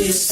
which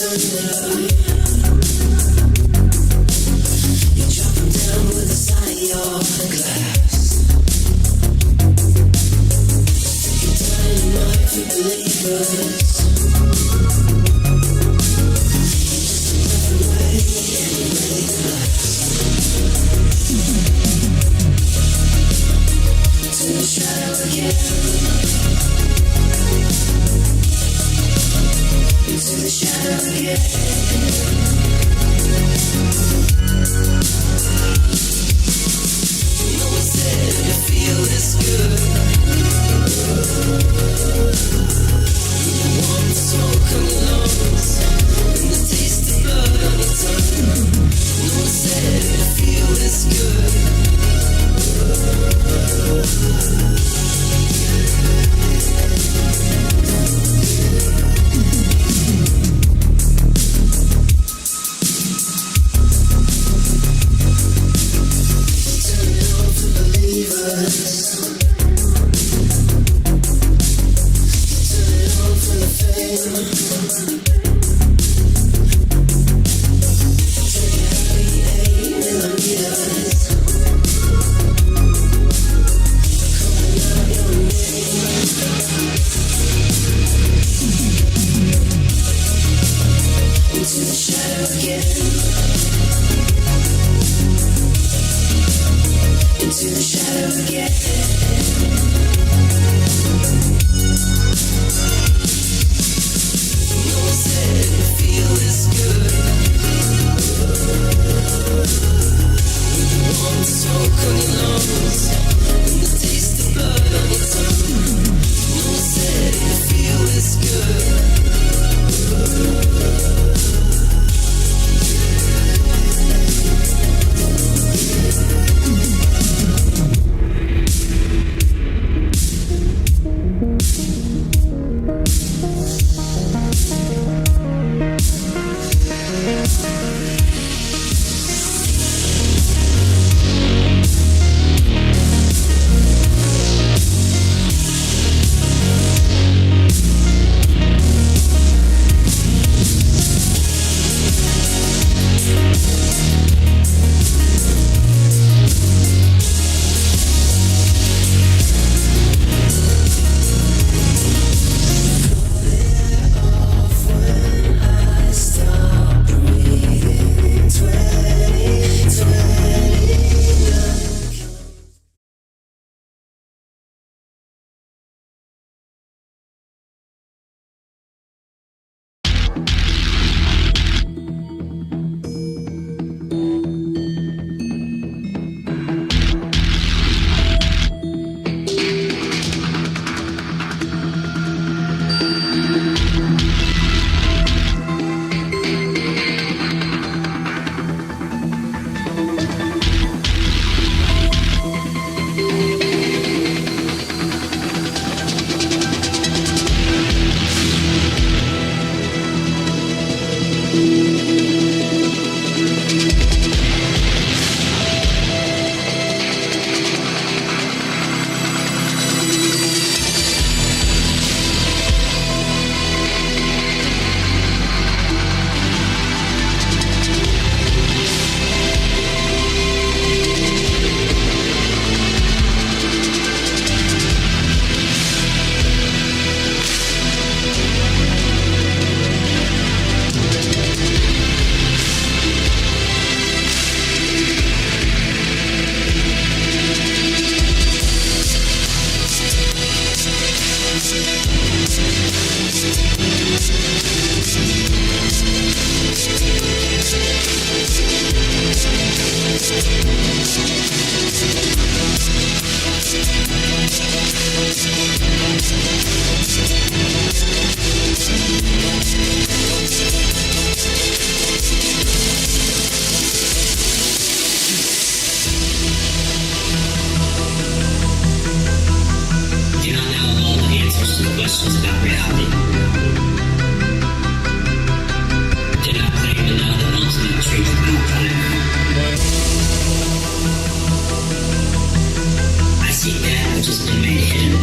has been made hidden.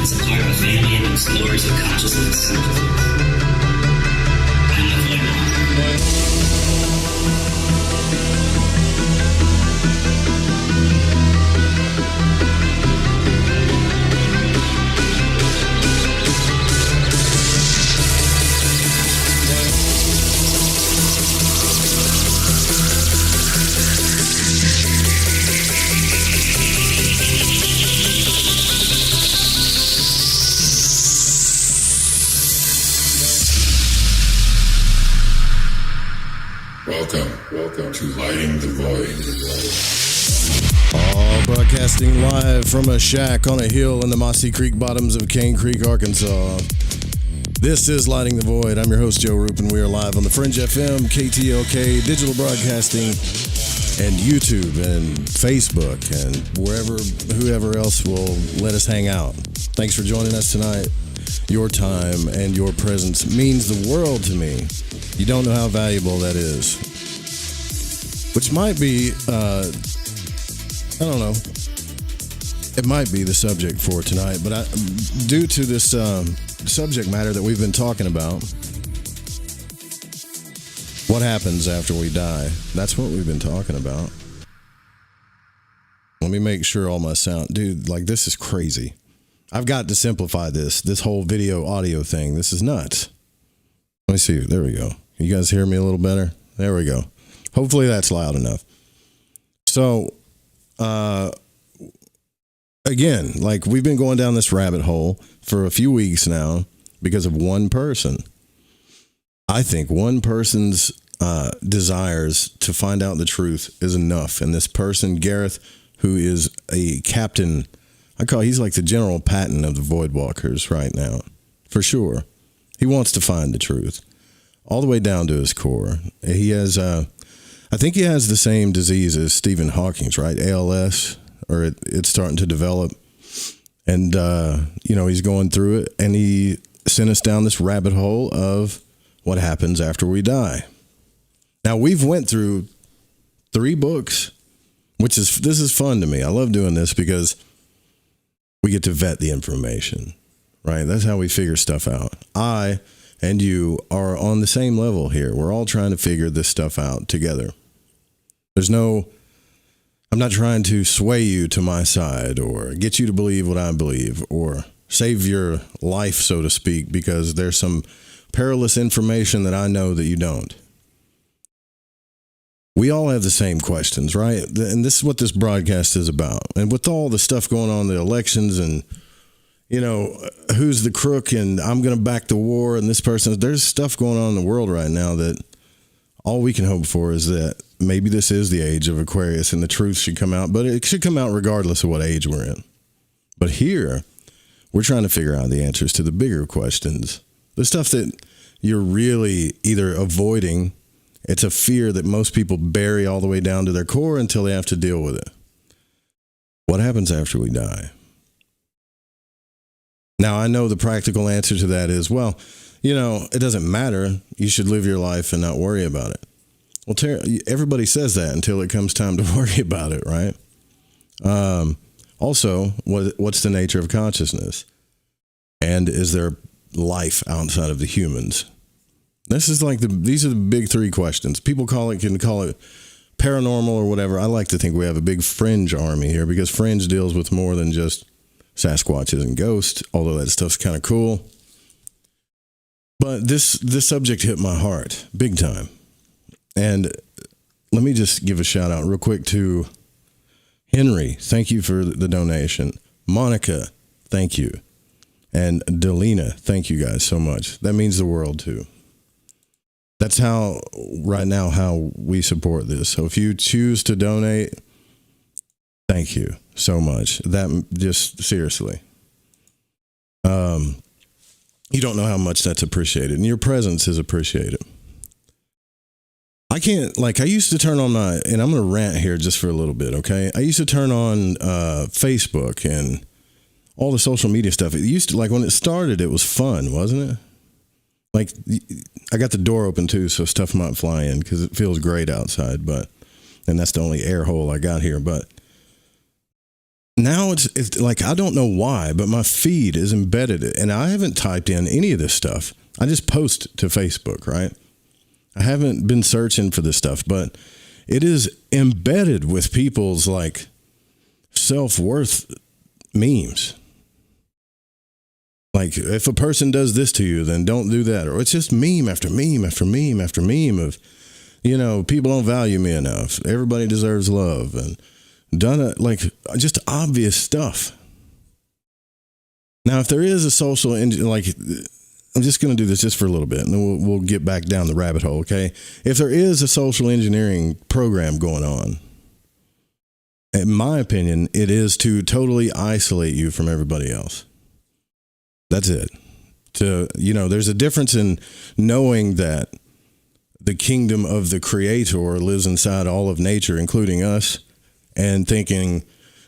It's a part of a family amongst lords of consciousness. I'm the Lyam. Welcome to Lighting the Void. Broadcasting live from a shack on a hill in the Mossy Creek bottoms of Cane Creek, Arkansas. This is Lighting the Void. I'm your host, Joe Roop, and we are live on the Fringe FM, KTLK, digital broadcasting, and YouTube, and Facebook, and whoever else will let us hang out. Thanks for joining us tonight. Your time and your presence means the world to me. You don't know how valuable that is. Which might be, I don't know. It might be the subject for tonight, but due to this subject matter that we've been talking about, what happens after we die? That's what we've been talking about. Let me make sure all my sound, dude, like this is crazy. I've got to simplify this whole video audio thing. This is nuts. Let me see. There we go. You guys hear me a little better? There we go. Hopefully that's loud enough. So, again, like we've been going down this rabbit hole for a few weeks now because of one person. I think one person's desires to find out the truth is enough. And this person, Gareth, who is a captain, he's like the General Patton of the Voidwalkers right now, for sure. He wants to find the truth all the way down to his core. He has, I think he has the same disease as Stephen Hawking's, right? ALS, or it's starting to develop. And, he's going through it, and he sent us down this rabbit hole of what happens after we die. Now, we've went through 3 books, this is fun to me. I love doing this because we get to vet the information, right? That's how we figure stuff out. I and you are on the same level here. We're all trying to figure this stuff out together. I'm not trying to sway you to my side or get you to believe what I believe or save your life, so to speak, because there's some perilous information that I know that you don't. We all have the same questions, right? And this is what this broadcast is about. And with all the stuff going on, the elections and, who's the crook and I'm going to back the war and this person, there's stuff going on in the world right now that all we can hope for is that maybe this is the age of Aquarius and the truth should come out, but it should come out regardless of what age we're in. But here, we're trying to figure out the answers to the bigger questions. The stuff that you're really either avoiding. It's a fear that most people bury all the way down to their core until they have to deal with it. What happens after we die? Now, I know the practical answer to that is, it doesn't matter. You should live your life and not worry about it. Well, everybody says that until it comes time to worry about it, right? Also, what's the nature of consciousness? And is there life outside of the humans? This is these are the big 3 questions. People can call it paranormal or whatever. I like to think we have a big fringe army here because fringe deals with more than just Sasquatches and ghosts, although that stuff's kind of cool. But this subject hit my heart big time. And let me just give a shout out real quick to Henry. Thank you for the donation. Monica, thank you. And Delina, thank you guys so much. That means the world too. That's how we support this. So if you choose to donate, thank you so much. That just seriously. You don't know how much that's appreciated, and your presence is appreciated. I used to turn on and I'm going to rant here just for a little bit, okay? I used to turn on Facebook and all the social media stuff. It used to, when it started, it was fun, wasn't it? I got the door open too, so stuff might fly in because it feels great outside, and that's the only air hole I got here. But Now it's like, I don't know why, but my feed is embedded, and I haven't typed in any of this stuff. I just post to Facebook, right? I haven't been searching for this stuff, but it is embedded with people's like self-worth memes. Like, if a person does this to you, then don't do that. Or it's just meme after meme after meme after meme of, people don't value me enough. Everybody deserves love. And done it, like, just obvious stuff. Now, if there is a social, like, I'm just going to do this just for a little bit, and then we'll get back down the rabbit hole, okay? If there is a social engineering program going on, in my opinion, it is to totally isolate you from everybody else. That's it. There's a difference in knowing that the kingdom of the Creator lives inside all of nature, including us, and thinking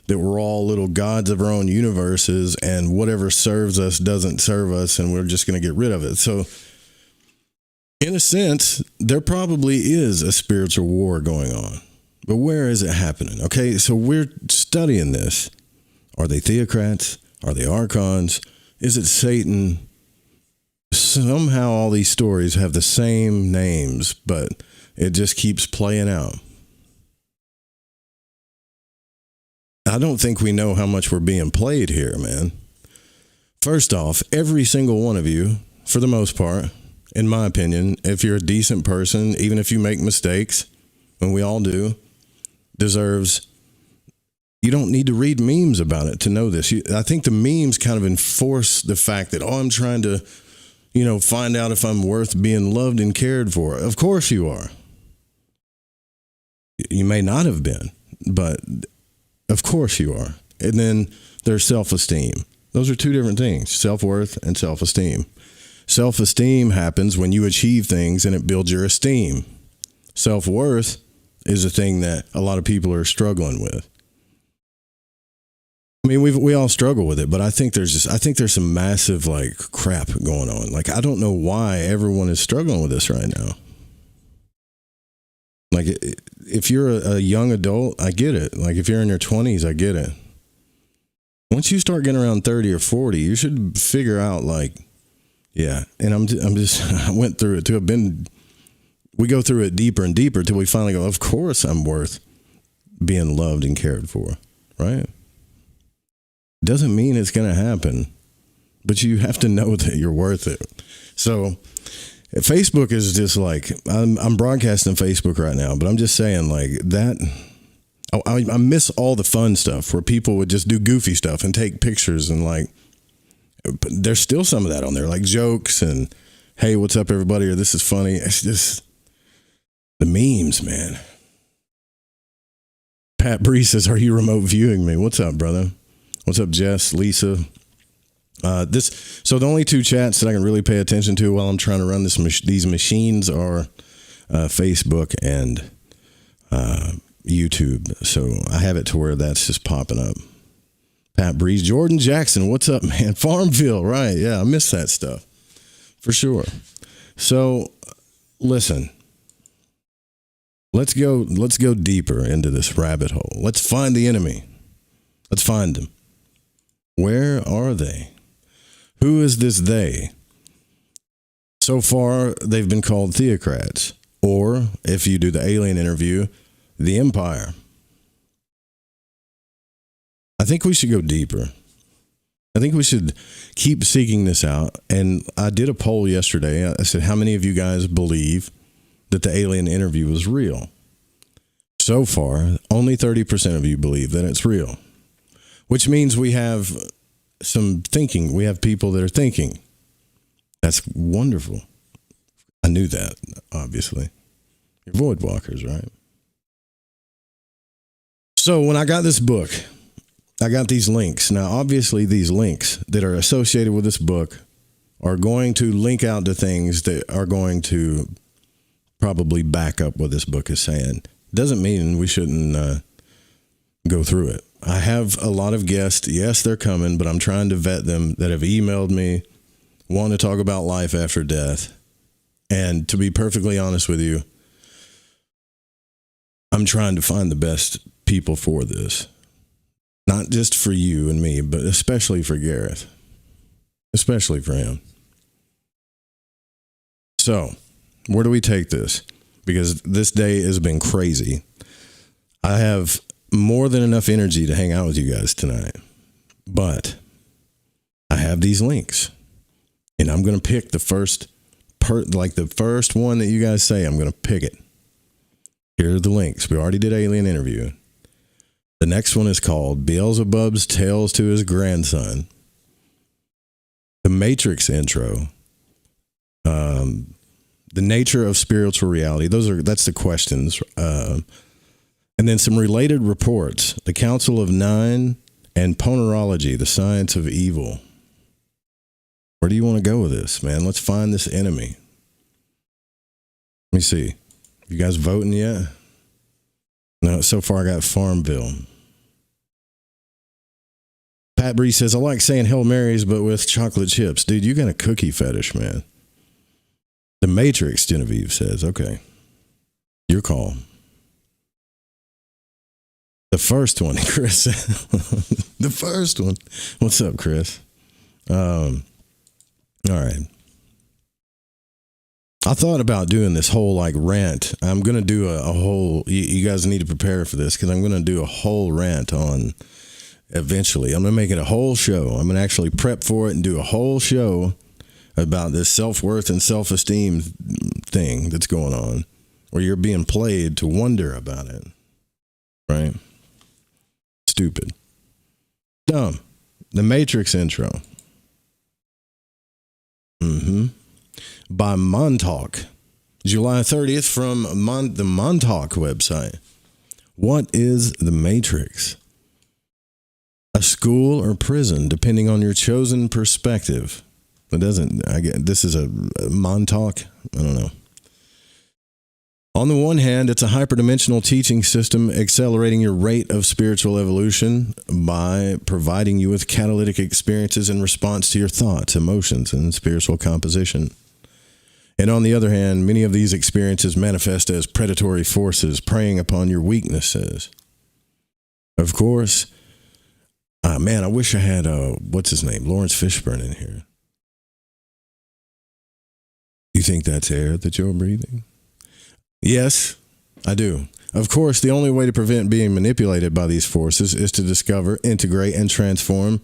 that we're all little gods of our own universes, and whatever serves us doesn't serve us, and we're just going to get rid of it. So, in a sense, there probably is a spiritual war going on. But where is it happening? Okay, so we're studying this. Are they theocrats? Are they archons? Is it Satan? Somehow all these stories have the same names, but it just keeps playing out. I don't think we know how much we're being played here, man. First off, every single one of you, for the most part, in my opinion, if you're a decent person, even if you make mistakes, and we all do, deserves, you don't need to read memes about it to know this. I think the memes kind of enforce the fact that, I'm trying to, find out if I'm worth being loved and cared for. Of course you are. You may not have been, but of course you are. And then there's self-esteem. Those are two different things, self-worth and self-esteem. Self-esteem happens when you achieve things and it builds your esteem. Self-worth is a thing that a lot of people are struggling with. I mean, we all struggle with it, but I think there's some massive like crap going on. Like, I don't know why everyone is struggling with this right now. Like, if you're a young adult, I get it. Like, if you're in your 20s, I get it. Once you start getting around 30 or 40, you should figure out, like, yeah. And I went through it too. We go through it deeper and deeper till we finally go, of course I'm worth being loved and cared for, right? Doesn't mean it's going to happen, but you have to know that you're worth it. So Facebook is just like, I'm broadcasting Facebook right now, but I'm just saying, like, that, I miss all the fun stuff where people would just do goofy stuff and take pictures, and like, but there's still some of that on there, like jokes and, hey, what's up everybody, or this is funny. It's just the memes, man. Pat Bree says, are you remote viewing me? What's up, brother? What's up, Jess, Lisa? So the only two chats that I can really pay attention to while I'm trying to run these machines are Facebook and YouTube. So I have it to where that's just popping up. Pat Breeze, Jordan Jackson, what's up, man? Farmville, right? Yeah, I miss that stuff for sure. So listen, let's go deeper into this rabbit hole. Let's find the enemy. Let's find them. Where are they? Who is this they? So far, they've been called theocrats, or if you do the alien interview, the empire. I think we should go deeper. I think we should keep seeking this out. And I did a poll yesterday. I said, how many of you guys believe that the alien interview was real? So far, only 30% of you believe that it's real. Which means we have some thinking. We have people that are thinking. That's wonderful. I knew that, obviously. You're void walkers, right? So when I got this book, I got these links. Now, obviously, these links that are associated with this book are going to link out to things that are going to probably back up what this book is saying. Doesn't mean we shouldn't go through it. I have a lot of guests. Yes, they're coming, but I'm trying to vet them that have emailed me, want to talk about life after death. And to be perfectly honest with you, I'm trying to find the best people for this. Not just for you and me, but especially for Gareth. Especially for him. So, where do we take this? Because this day has been crazy. I have more than enough energy to hang out with you guys tonight. But I have these links. And I'm going to pick the first the first one that you guys say. I'm going to pick it. Here are the links. We already did Alien Interview. The next one is called Beelzebub's Tales to His Grandson. The Matrix intro. The nature of spiritual reality. That's the questions. And then some related reports. The Council of Nine and Ponerology, the Science of Evil. Where do you want to go with this, man? Let's find this enemy. Let me see. You guys voting yet? No, so far I got Farmville. Pat Bree says, I like saying Hail Marys, but with chocolate chips. Dude, you got a cookie fetish, man. The Matrix, Genevieve says, okay. Your call. The first one, Chris. The first one. What's up, Chris? All right. I thought about doing this whole rant. I'm going to do a whole, you guys need to prepare for this because I'm going to do a whole rant on eventually. I'm going to make it a whole show. I'm going to actually prep for it and do a whole show about this self-worth and self-esteem thing that's going on where you're being played to wonder about it. Right? Stupid. Dumb. The Matrix intro. By Montauk. July 30th from the Montauk website. What is the Matrix? A school or prison, depending on your chosen perspective. This is a Montauk? I don't know. On the one hand, it's a hyperdimensional teaching system accelerating your rate of spiritual evolution by providing you with catalytic experiences in response to your thoughts, emotions, and spiritual composition. And on the other hand, many of these experiences manifest as predatory forces preying upon your weaknesses. Of course, man, I wish I had, what's his name, Lawrence Fishburne in here. You think that's air that you're breathing? Yes, I do. Of course, the only way to prevent being manipulated by these forces is to discover, integrate, and transform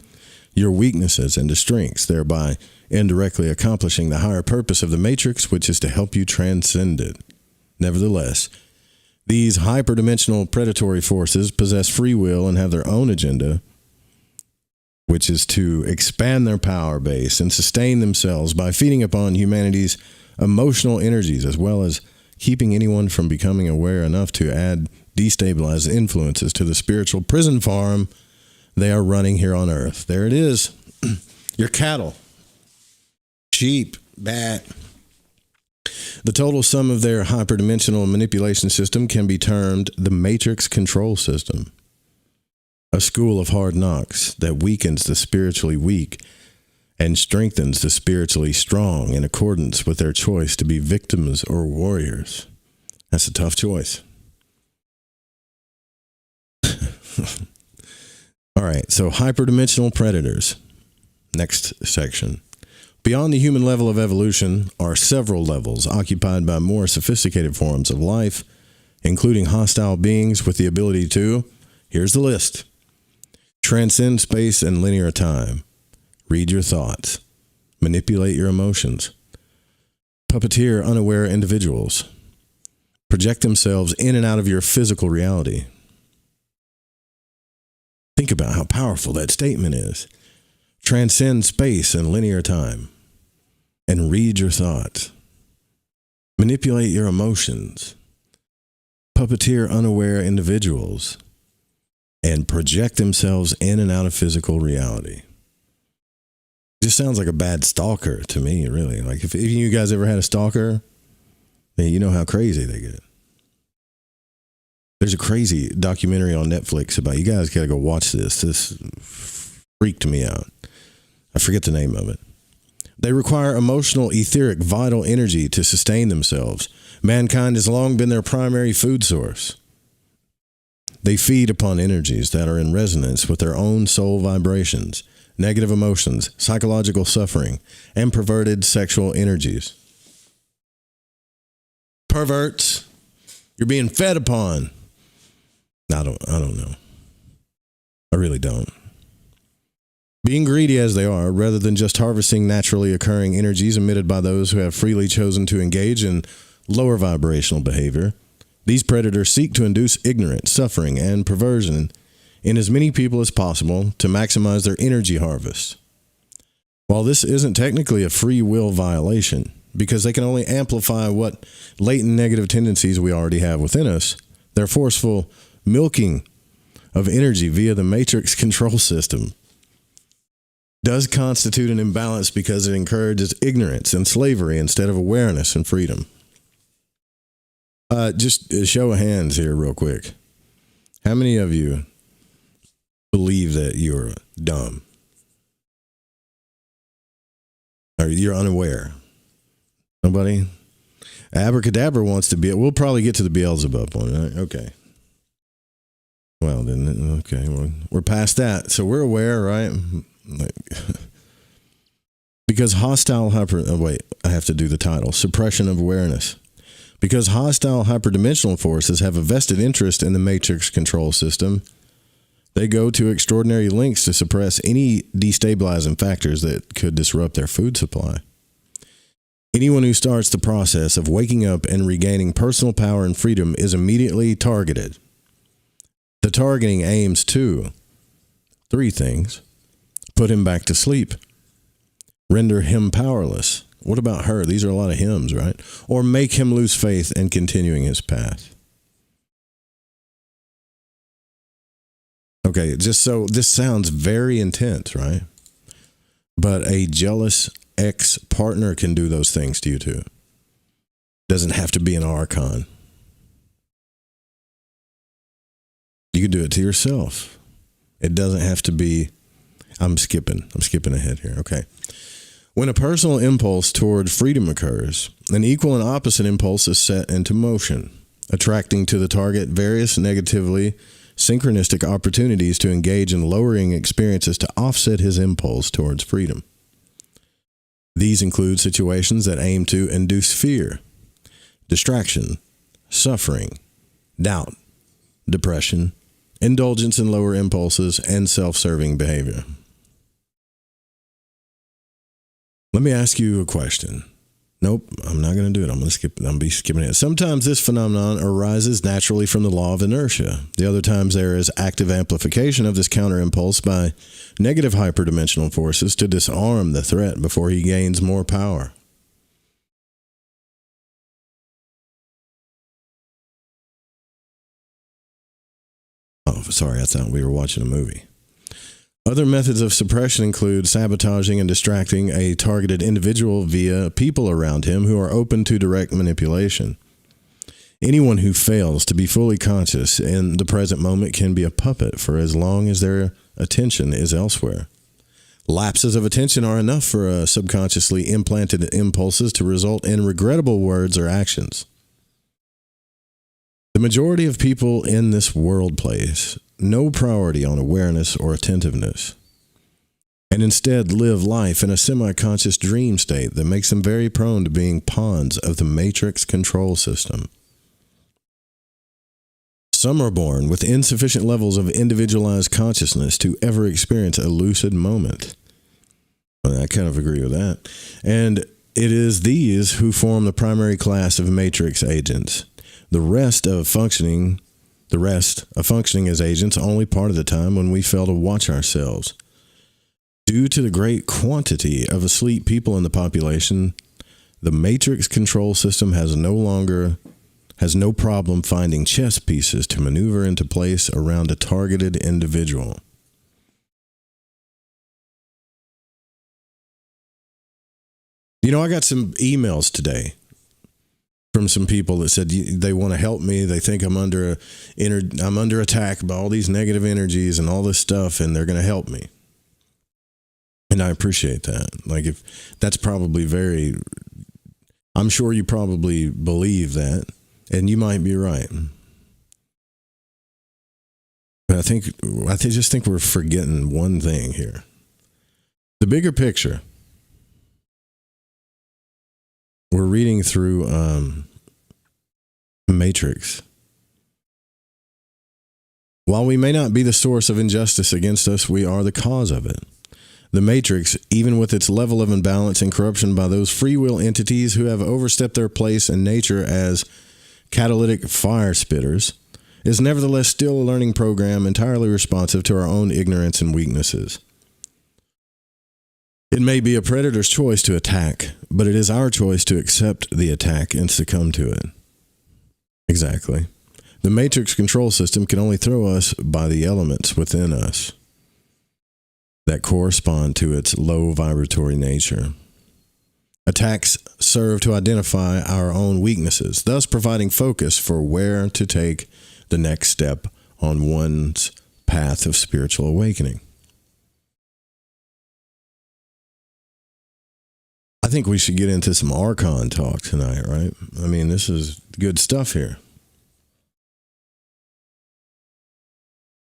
your weaknesses into strengths, thereby indirectly accomplishing the higher purpose of the Matrix, which is to help you transcend it. Nevertheless, these hyperdimensional predatory forces possess free will and have their own agenda, which is to expand their power base and sustain themselves by feeding upon humanity's emotional energies, as well as keeping anyone from becoming aware enough to add destabilized influences to the spiritual prison farm they are running here on Earth. There it is. Your cattle, sheep, bat. The total sum of their hyperdimensional manipulation system can be termed the Matrix control system, a school of hard knocks that weakens the spiritually weak and strengthens the spiritually strong in accordance with their choice to be victims or warriors. That's a tough choice. All right, so hyperdimensional predators. Next section. Beyond the human level of evolution are several levels occupied by more sophisticated forms of life, including hostile beings with the ability to, here's the list, transcend space and linear time, read your thoughts, manipulate your emotions, puppeteer unaware individuals, project themselves in and out of your physical reality. Think about how powerful that statement is. Transcend space and linear time, and read your thoughts. Manipulate your emotions. Puppeteer unaware individuals, and project themselves in and out of physical reality. Just sounds like a bad stalker to me, really. Like if you guys ever had a stalker, then you know how crazy they get. There's a crazy documentary on Netflix about, you guys gotta go watch this. This freaked me out. I forget the name of it. They require emotional, etheric, vital energy to sustain themselves. Mankind has long been their primary food source. They feed upon energies that are in resonance with their own soul vibrations, negative emotions, psychological suffering, and perverted sexual energies. Perverts, you're being fed upon. I don't know. I really don't. Being greedy as they are, rather than just harvesting naturally occurring energies emitted by those who have freely chosen to engage in lower vibrational behavior, these predators seek to induce ignorance, suffering, and perversion in as many people as possible to maximize their energy harvest. While this isn't technically a free will violation, because they can only amplify what latent negative tendencies we already have within us, their forceful milking of energy via the matrix control system does constitute an imbalance because it encourages ignorance and slavery instead of awareness and freedom. Just a show of hands here real quick. How many of you believe that you're dumb? Or you're unaware? Nobody? Abracadabra wants to be. We'll probably get to the Beelzebub one, right? Okay. Well, then, okay. We're past that. So we're aware, right? Because hostile I have to do the title. Suppression of awareness. Because hostile hyperdimensional forces have a vested interest in the matrix control system, they go to extraordinary lengths to suppress any destabilizing factors that could disrupt their food supply. Anyone who starts the process of waking up and regaining personal power and freedom is immediately targeted. The targeting aims to 3 things: put him back to sleep, render him powerless. What about her? These are a lot of hymns, right? Or make him lose faith in continuing his path. Okay, just so this sounds very intense, right? But a jealous ex-partner can do those things to you too. Doesn't have to be an archon. You can do it to yourself. It doesn't have to be. I'm skipping ahead here. Okay. When a personal impulse toward freedom occurs, an equal and opposite impulse is set into motion, attracting to the target various negatively synchronistic opportunities to engage in lowering experiences to offset his impulse towards freedom. These include situations that aim to induce fear, distraction, suffering, doubt, depression, indulgence in lower impulses, and self-serving behavior. Let me ask you a question. Nope, I'm not going to do it. I'm going to be skipping it. Sometimes this phenomenon arises naturally from the law of inertia. The other times there is active amplification of this counter impulse by negative hyperdimensional forces to disarm the threat before he gains more power. Oh, sorry, I thought we were watching a movie. Other methods of suppression include sabotaging and distracting a targeted individual via people around him who are open to direct manipulation. Anyone who fails to be fully conscious in the present moment can be a puppet for as long as their attention is elsewhere. Lapses of attention are enough for subconsciously implanted impulses to result in regrettable words or actions. The majority of people in this world place no priority on awareness or attentiveness, and instead live life in a semi-conscious dream state that makes them very prone to being pawns of the matrix control system. Some are born with insufficient levels of individualized consciousness to ever experience a lucid moment. I kind of agree with that. And it is these who form the primary class of matrix agents. The rest of functioning as agents only part of the time when we fail to watch ourselves. Due to the great quantity of asleep people in the population, the matrix control system has no problem finding chess pieces to maneuver into place around a targeted individual. You know, I got some emails today from some people that said they want to help me. They think I'm under attack by all these negative energies and all this stuff, and they're going to help me. And I appreciate that. Like, if that's probably I'm sure you probably believe that, and you might be right. But I just think we're forgetting one thing here. The bigger picture. We're reading through Matrix. While we may not be the source of injustice against us, we are the cause of it. The Matrix, even with its level of imbalance and corruption by those free will entities who have overstepped their place in nature as catalytic fire spitters, is nevertheless still a learning program entirely responsive to our own ignorance and weaknesses. It may be a predator's choice to attack, but it is our choice to accept the attack and succumb to it. Exactly. The Matrix control system can only throw us by the elements within us that correspond to its low vibratory nature. Attacks serve to identify our own weaknesses, thus providing focus for where to take the next step on one's path of spiritual awakening. I think we should get into some Archon talk tonight, right? I mean, this is good stuff here.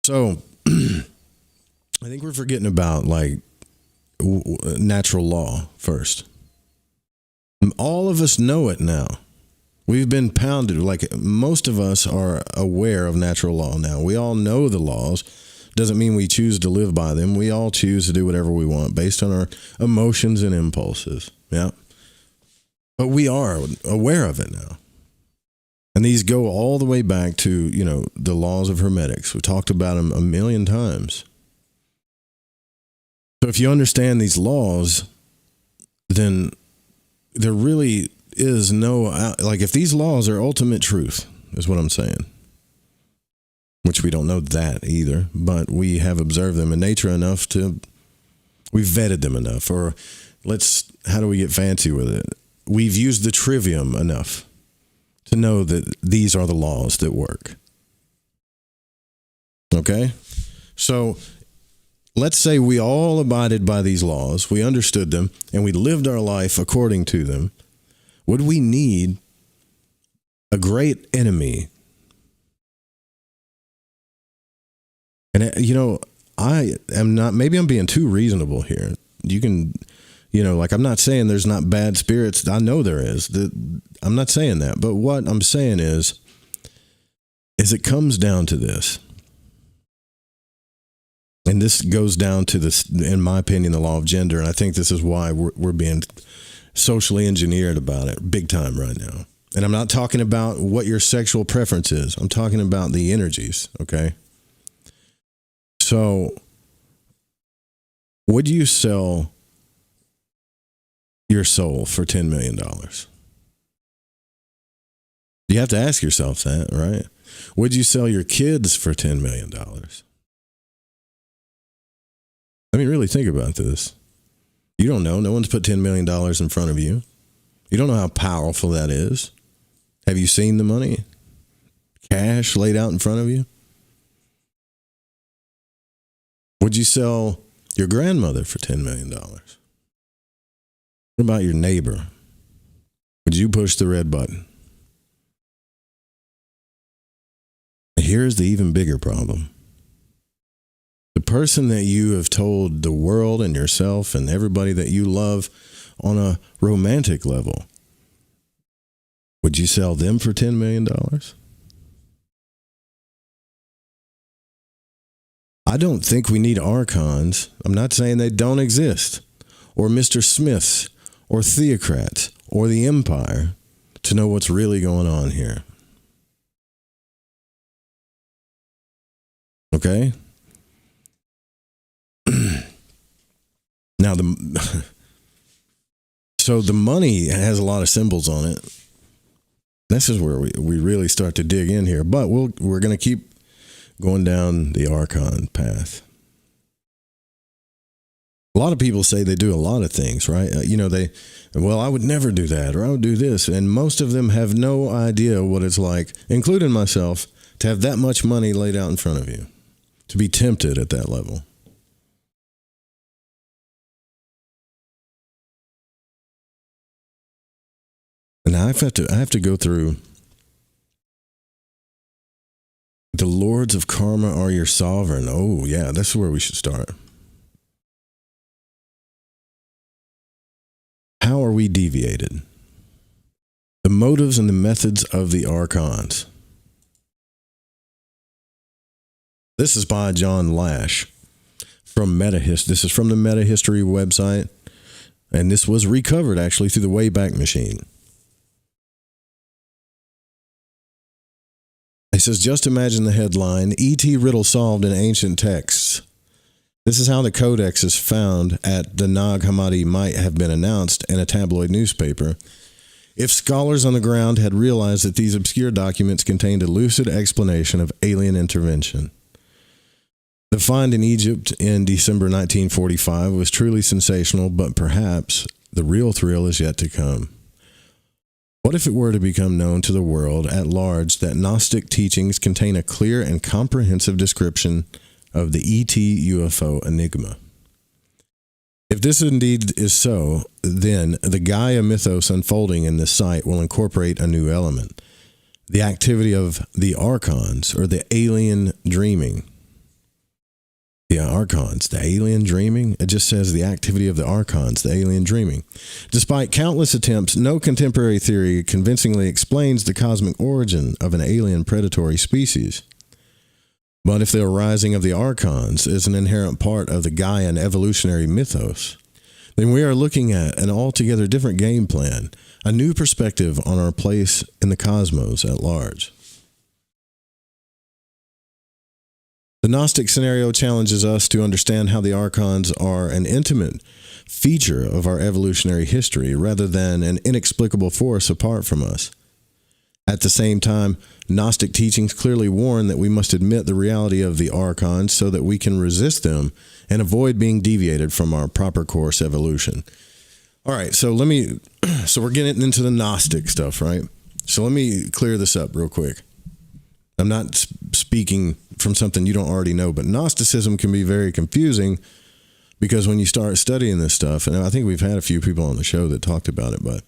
So, I think we're forgetting about like natural law first. All of us know it now. We've been pounded, like most of us are aware of natural law now. We all know the laws. Doesn't mean we choose to live by them. We all choose to do whatever we want based on our emotions and impulses. Yeah. But we are aware of it now. And these go all the way back to, the laws of hermetics. We talked about them a million times. So if you understand these laws, then there really is no, like if these laws are ultimate truth, is what I'm saying. Which we don't know that either, but we have observed them in nature enough we've vetted them enough, or how do we get fancy with it? We've used the trivium enough to know that these are the laws that work. Okay? So let's say we all abided by these laws, we understood them, and we lived our life according to them. Would we need a great enemy? And, I am not, maybe I'm being too reasonable here. You can, I'm not saying there's not bad spirits. I know there is. I'm not saying that. But what I'm saying is it comes down to this. And this goes down to this, in my opinion, the law of gender. And I think this is why we're being socially engineered about it big time right now. And I'm not talking about what your sexual preference is. I'm talking about the energies, okay? So, would you sell your soul for $10 million? You have to ask yourself that, right? Would you sell your kids for $10 million? I mean, really think about this. You don't know. No one's put $10 million in front of you. You don't know how powerful that is. Have you seen the money? Cash laid out in front of you? Would you sell your grandmother for $10 million? What about your neighbor? Would you push the red button? Here's the even bigger problem. The person that you have told the world and yourself and everybody that you love on a romantic level, would you sell them for $10 million? I don't think we need archons. I'm not saying they don't exist, or Mr. Smiths, or theocrats, or the empire to know what's really going on here. Okay? Now, so the money has a lot of symbols on it. This is where we really start to dig in here. But we're going to keep going down the Archon path. A lot of people say they do a lot of things, right? I would never do that, or I would do this. And most of them have no idea what it's like, including myself, to have that much money laid out in front of you, to be tempted at that level. And I have to go through The lords of karma are your sovereign. Oh, yeah, that's where we should start. How are we deviated? The motives and the methods of the archons. This is by John Lash from This is from the Meta History website, and this was recovered actually through the Wayback Machine. He says, just imagine the headline, E.T. riddle solved in ancient texts. This is how the codexes found at the Nag Hammadi might have been announced in a tabloid newspaper if scholars on the ground had realized that these obscure documents contained a lucid explanation of alien intervention. The find in Egypt in December 1945 was truly sensational, but perhaps the real thrill is yet to come. What if it were to become known to the world at large that Gnostic teachings contain a clear and comprehensive description of the ET UFO enigma? If this indeed is so, then the Gaia mythos unfolding in this site will incorporate a new element, the activity of the archons, or the alien dreaming. The archons, the alien dreaming. It just says the activity of the archons, the alien dreaming. Despite countless attempts, no contemporary theory convincingly explains the cosmic origin of an alien predatory species. But if the arising of the archons is an inherent part of the Gaian evolutionary mythos, then we are looking at an altogether different game plan, a new perspective on our place in the cosmos at large. The Gnostic scenario challenges us to understand how the archons are an intimate feature of our evolutionary history rather than an inexplicable force apart from us. At the same time, Gnostic teachings clearly warn that we must admit the reality of the archons so that we can resist them and avoid being deviated from our proper course evolution. All right, so we're getting into the Gnostic stuff, right? So let me clear this up real quick. I'm not speaking from something you don't already know, but Gnosticism can be very confusing because when you start studying this stuff, and I think we've had a few people on the show that talked about it, but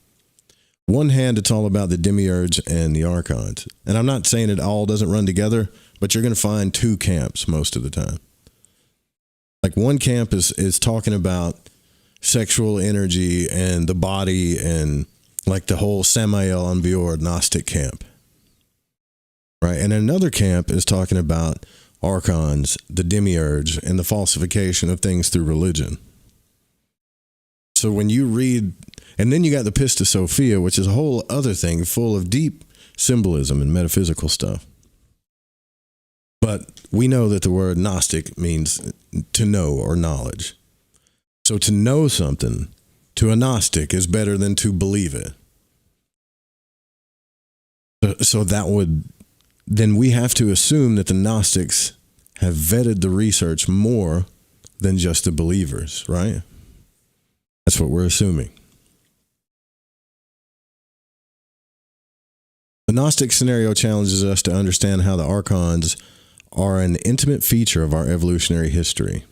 one hand, it's all about the demiurge and the archons. And I'm not saying it all doesn't run together, but you're going to find two camps most of the time. Like one camp is talking about sexual energy and the body and like the whole Samael Aun-Weor Gnostic camp. Right. And another camp is talking about archons, the demiurge, and the falsification of things through religion. So when you read, and then you got the Pista Sophia, which is a whole other thing full of deep symbolism and metaphysical stuff. But we know that the word Gnostic means to know or knowledge. So to know something to a Gnostic is better than to believe it. So then we have to assume that the Gnostics have vetted the research more than just the believers, right? That's what we're assuming. The Gnostic scenario challenges us to understand how the archons are an intimate feature of our evolutionary history,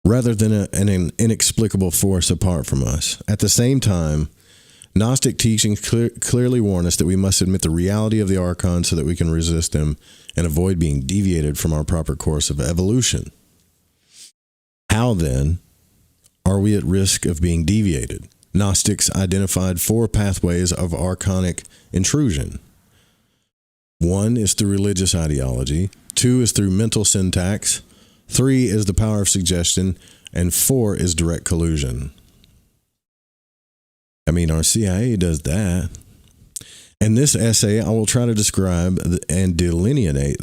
rather than an inexplicable force apart from us. At the same time, Gnostic teachings clearly warn us that we must admit the reality of the archons so that we can resist them and avoid being deviated from our proper course of evolution. How, then, are we at risk of being deviated? Gnostics identified 4 pathways of archonic intrusion. 1 is through religious ideology, 2 is through mental syntax, 3 is the power of suggestion, and 4 is direct collusion. I mean, our CIA does that. In this essay, I will try to describe and delineate.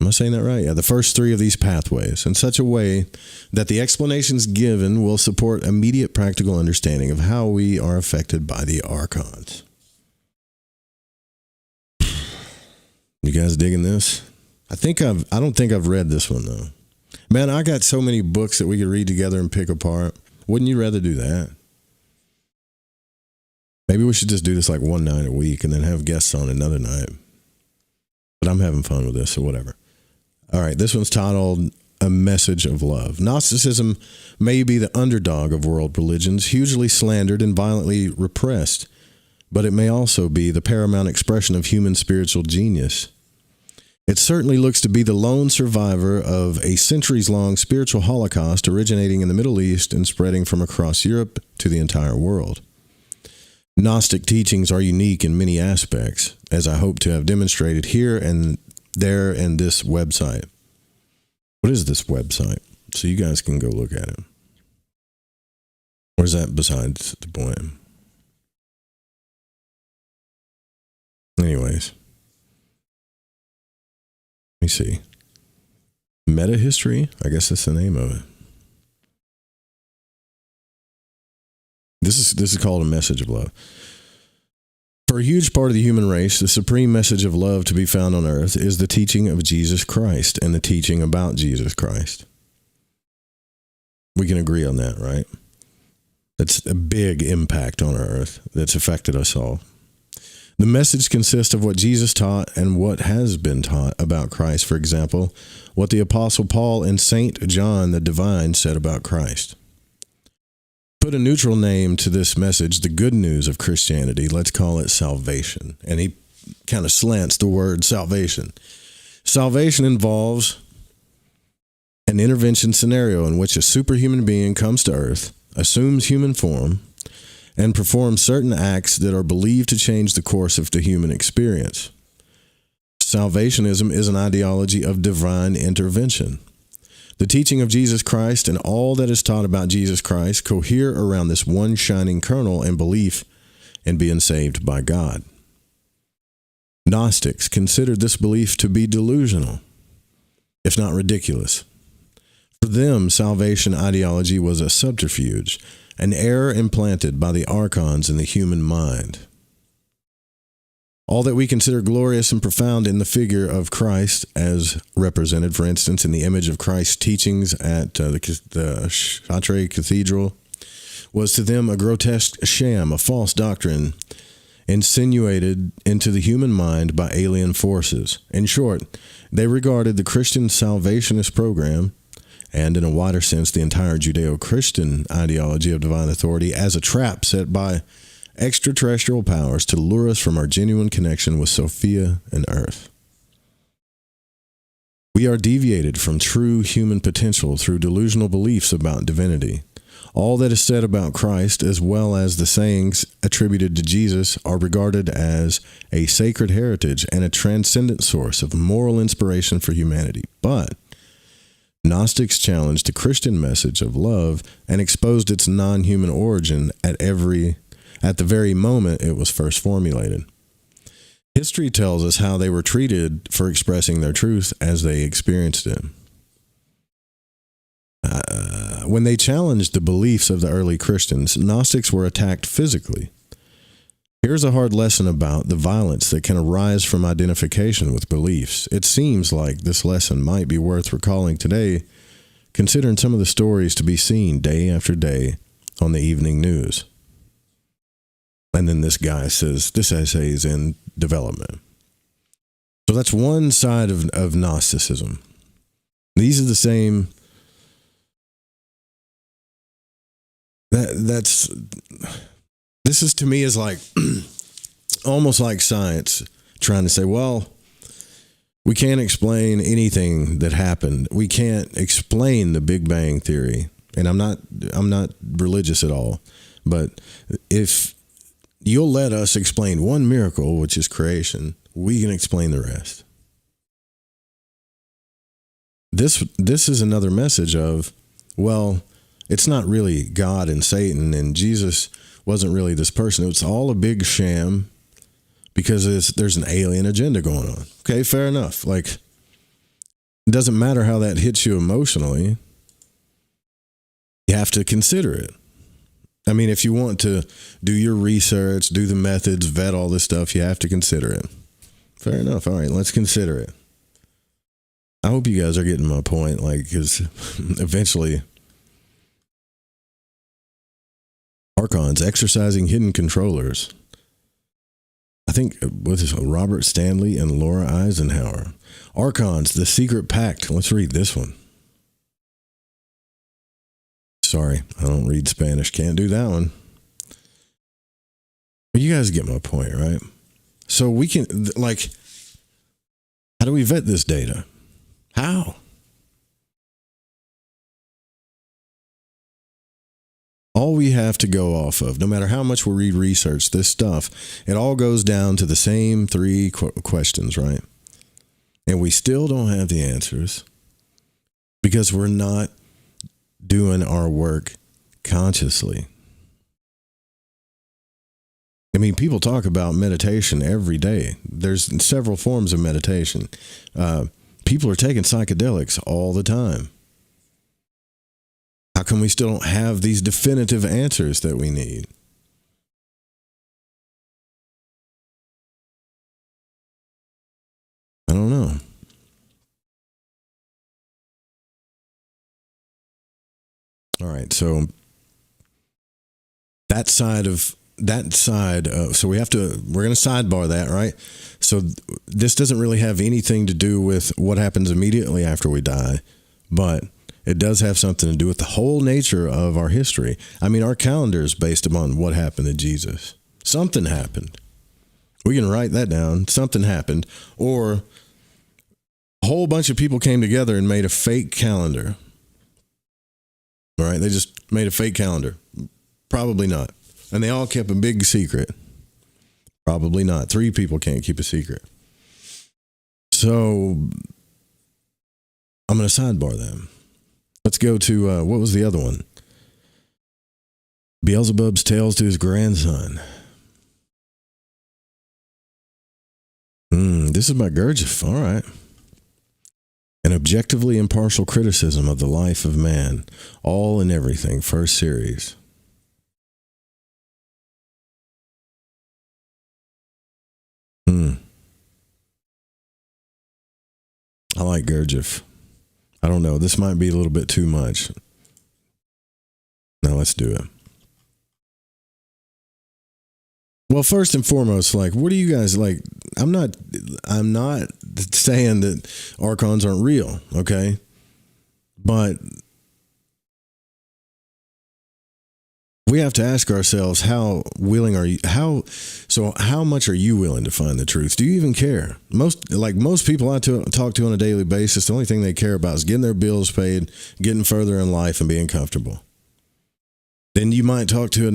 Am I saying that right? Yeah, the first 3 of these pathways in such a way that the explanations given will support immediate practical understanding of how we are affected by the archons. You guys digging this? I don't think I've read this one though. Man, I got so many books that we could read together and pick apart. Wouldn't you rather do that? Maybe we should just do this like one night a week and then have guests on another night. But I'm having fun with this, so whatever. All right, this one's titled A Message of Love. Gnosticism may be the underdog of world religions, hugely slandered and violently repressed. but it may also be the paramount expression of human spiritual genius. It certainly looks to be the lone survivor of a centuries-long spiritual holocaust originating in the Middle East and spreading from across Europe to the entire world. Gnostic teachings are unique in many aspects, as I hope to have demonstrated here and there in this website. What is this website? So you guys can go look at it. Or is that besides the point? Anyways. Let me see. Meta history? I guess that's the name of it. This is called a message of love. For a huge part of the human race, the supreme message of love to be found on earth is the teaching of Jesus Christ and the teaching about Jesus Christ. We can agree on that, right? That's a big impact on our earth that's affected us all. The message consists of what Jesus taught and what has been taught about Christ. For example, what the Apostle Paul and Saint John the Divine said about Christ. Put a neutral name to this message, the good news of Christianity. Let's call it salvation. And he kind of slants the word salvation. Salvation involves an intervention scenario in which a superhuman being comes to earth, assumes human form, and performs certain acts that are believed to change the course of the human experience. Salvationism is an ideology of divine intervention. The teaching of Jesus Christ and all that is taught about Jesus Christ cohere around this one shining kernel and belief in being saved by God. Gnostics considered this belief to be delusional, if not ridiculous. For them, salvation ideology was a subterfuge, an error implanted by the archons in the human mind. All that we consider glorious and profound in the figure of Christ, as represented, for instance, in the image of Christ's teachings at the Chartres Cathedral, was to them a grotesque sham, a false doctrine, insinuated into the human mind by alien forces. In short, they regarded the Christian salvationist program, and in a wider sense, the entire Judeo-Christian ideology of divine authority, as a trap set by extraterrestrial powers to lure us from our genuine connection with Sophia and Earth. We are deviated from true human potential through delusional beliefs about divinity. All that is said about Christ, as well as the sayings attributed to Jesus, are regarded as a sacred heritage and a transcendent source of moral inspiration for humanity. But Gnostics challenged the Christian message of love and exposed its non-human origin at the very moment it was first formulated. History tells us how they were treated for expressing their truth as they experienced it. When they challenged the beliefs of the early Christians, Gnostics were attacked physically. Here's a hard lesson about the violence that can arise from identification with beliefs. It seems like this lesson might be worth recalling today, considering some of the stories to be seen day after day on the evening news. And then this guy says, this essay is in development. So that's one side of Gnosticism. These are the same. This is to me is like almost like science trying to say, well, we can't explain anything that happened. We can't explain the Big Bang Theory. And I'm not religious at all. But if you'll let us explain one miracle, which is creation, we can explain the rest. This is another message of, well, it's not really God and Satan, and Jesus wasn't really this person. It's all a big sham because there's an alien agenda going on. Okay, fair enough. Like, it doesn't matter how that hits you emotionally. You have to consider it. I mean, if you want to do your research, do the methods, vet all this stuff, you have to consider it. Fair enough. All right, let's consider it. I hope you guys are getting my point, like, because eventually Archons exercising hidden controllers. I think, what is it, Robert Stanley and Laura Eisenhower. Archons, the secret pact. Let's read this one. Sorry, I don't read Spanish. Can't do that one. You guys get my point, right? So we can, like, how do we vet this data? How? All we have to go off of, no matter how much we research this stuff, it all goes down to the same three questions, right? And we still don't have the answers because we're not doing our work consciously. I mean, people talk about meditation every day. There's several forms of meditation. People are taking psychedelics all the time. How come we still don't have these definitive answers that we need? I don't know. All right, so so we're going to sidebar that, right? So this doesn't really have anything to do with what happens immediately after we die, but it does have something to do with the whole nature of our history. I mean, our calendar is based upon what happened to Jesus. Something happened. We can write that down. Something happened. Or a whole bunch of people came together and made a fake calendar. All right, they just made a fake calendar. Probably not. And they all kept a big secret. Probably not. 3 people can't keep a secret. So I'm going to sidebar them. Let's go to, what was the other one? Beelzebub's tales to his grandson. This is by Gurdjieff. All right. An objectively impartial criticism of the life of man. All and everything. First series. I like Gurdjieff. I don't know. This might be a little bit too much. Now let's do it. Well, first and foremost, like, what do you guys like? I'm not saying that archons aren't real, okay? But we have to ask ourselves, how willing are you? How much are you willing to find the truth? Do you even care? Most people I talk to on a daily basis, the only thing they care about is getting their bills paid, getting further in life, and being comfortable. Then you might talk to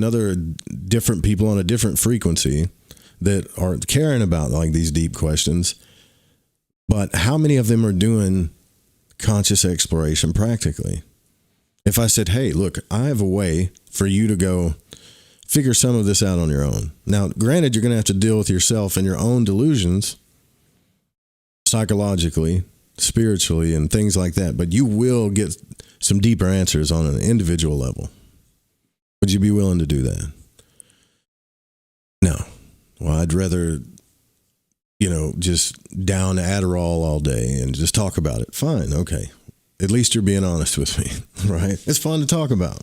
different people on a different frequency that are caring about like these deep questions. But how many of them are doing conscious exploration practically? If I said, hey, look, I have a way for you to go figure some of this out on your own. Now, granted, you're going to have to deal with yourself and your own delusions psychologically, spiritually, and things like that. But you will get some deeper answers on an individual level. Would you be willing to do that? No. Well, I'd rather, just down Adderall all day and just talk about it. Fine. Okay. At least you're being honest with me, right? It's fun to talk about.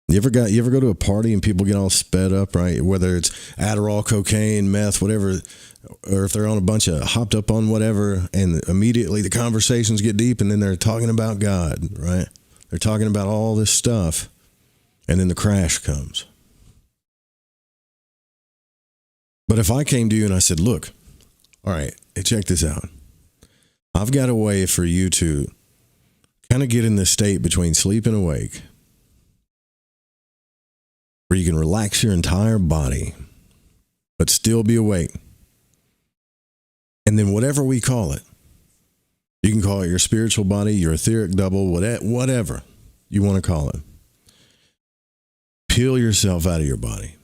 You ever go to a party and people get all sped up, right? Whether it's Adderall, cocaine, meth, whatever, or if they're on a bunch of hopped up on whatever, and immediately the conversations get deep and then they're talking about God, right? They're talking about all this stuff, and then the crash comes. But if I came to you and I said, look, all right, hey, check this out. I've got a way for you to kind of get in this state between sleep and awake, where you can relax your entire body, but still be awake. And then whatever we call it, you can call it your spiritual body, your etheric double, whatever you want to call it. Peel yourself out of your body.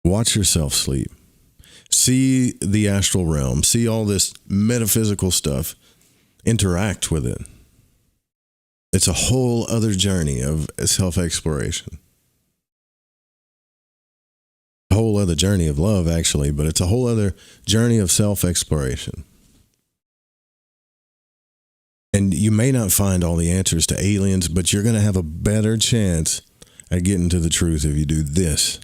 Watch yourself sleep. See the astral realm. See all this metaphysical stuff. Interact with it. It's a whole other journey of self-exploration. A whole other journey of love, actually, but it's a whole other journey of self-exploration. And you may not find all the answers to aliens, but you're going to have a better chance at getting to the truth if you do this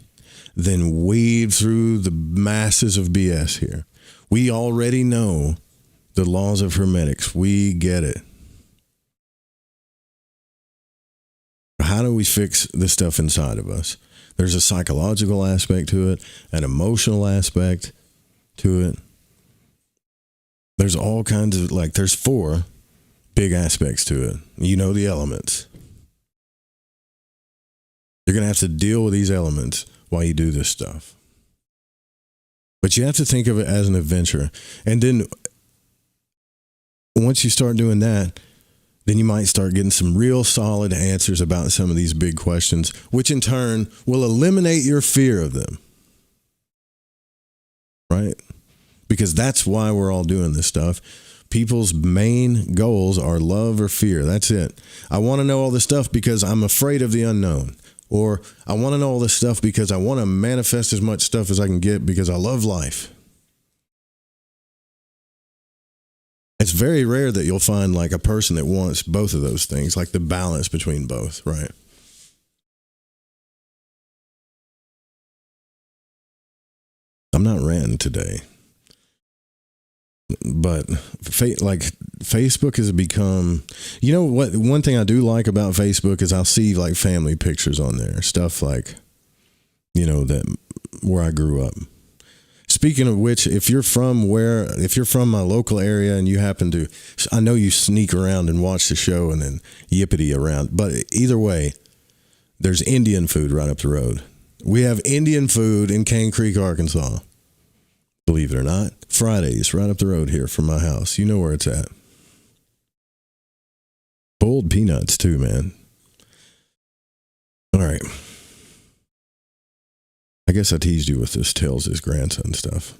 than wade through the masses of BS here. We already know the laws of hermetics. We get it. How do we fix the stuff inside of us? There's a psychological aspect to it, an emotional aspect to it. There's all kinds of, like, there's 4 big aspects to it. You know the elements. You're going to have to deal with these elements while you do this stuff. But you have to think of it as an adventure. And then once you start doing that, then you might start getting some real solid answers about some of these big questions, which in turn will eliminate your fear of them. Right? Because that's why we're all doing this stuff. People's main goals are love or fear. That's it. I want to know all this stuff because I'm afraid of the unknown. Or I want to know all this stuff because I want to manifest as much stuff as I can get because I love life. It's very rare that you'll find like a person that wants both of those things, like the balance between both, right? I'm not ranting today. But Facebook has become, you know what, one thing I do like about Facebook is I'll see like family pictures on there, stuff like, you know, that where I grew up. Speaking of which, if you're from my local area and you happen to, I know you sneak around and watch the show and then yippity around, but either way, there's Indian food right up the road. We have Indian food in Cane Creek, Arkansas. Believe it or not, Fridays right up the road here from my house. You know where it's at. Boiled peanuts too, man. All right. I guess I teased you with this tells his grandson stuff.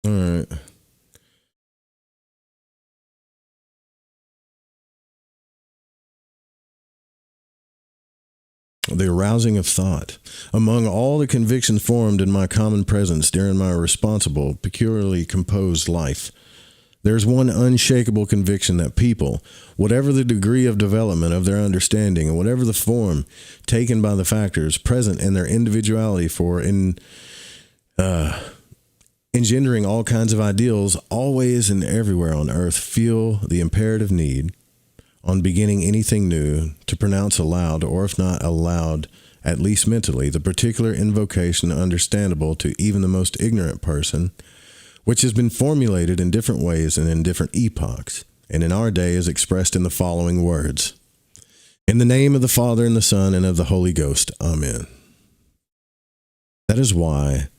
All right. The arousing of thought. Among all the convictions formed in my common presence during my responsible, peculiarly composed life, there's one unshakable conviction that people, whatever the degree of development of their understanding and whatever the form taken by the factors present in their individuality for engendering all kinds of ideals, always and everywhere on earth, feel the imperative need, on beginning anything new, to pronounce aloud, or if not aloud, at least mentally, the particular invocation understandable to even the most ignorant person, which has been formulated in different ways and in different epochs, and in our day is expressed in the following words: In the name of the Father, and the Son, and of the Holy Ghost. Amen. That is why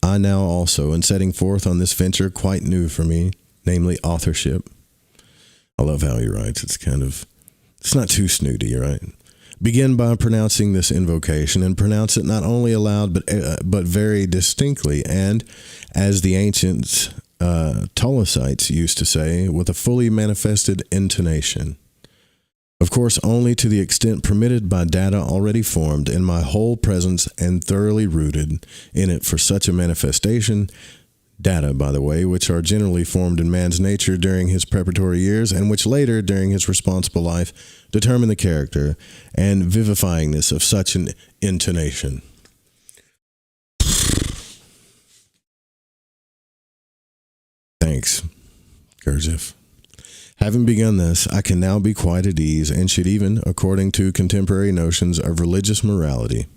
I now also, in setting forth on this venture quite new for me, namely authorship. I love how he writes. It's not too snooty, right? Begin by pronouncing this invocation, and pronounce it not only aloud, but very distinctly, and, as the ancients Ptolemacites used to say, with a fully manifested intonation. Of course, only to the extent permitted by data already formed in my whole presence and thoroughly rooted in it for such a manifestation. Data, by the way, which are generally formed in man's nature during his preparatory years, and which later, during his responsible life, determine the character and vivifyingness of such an intonation. Thanks, Gurdjieff. Having begun this, I can now be quite at ease, and should even, according to contemporary notions of religious morality,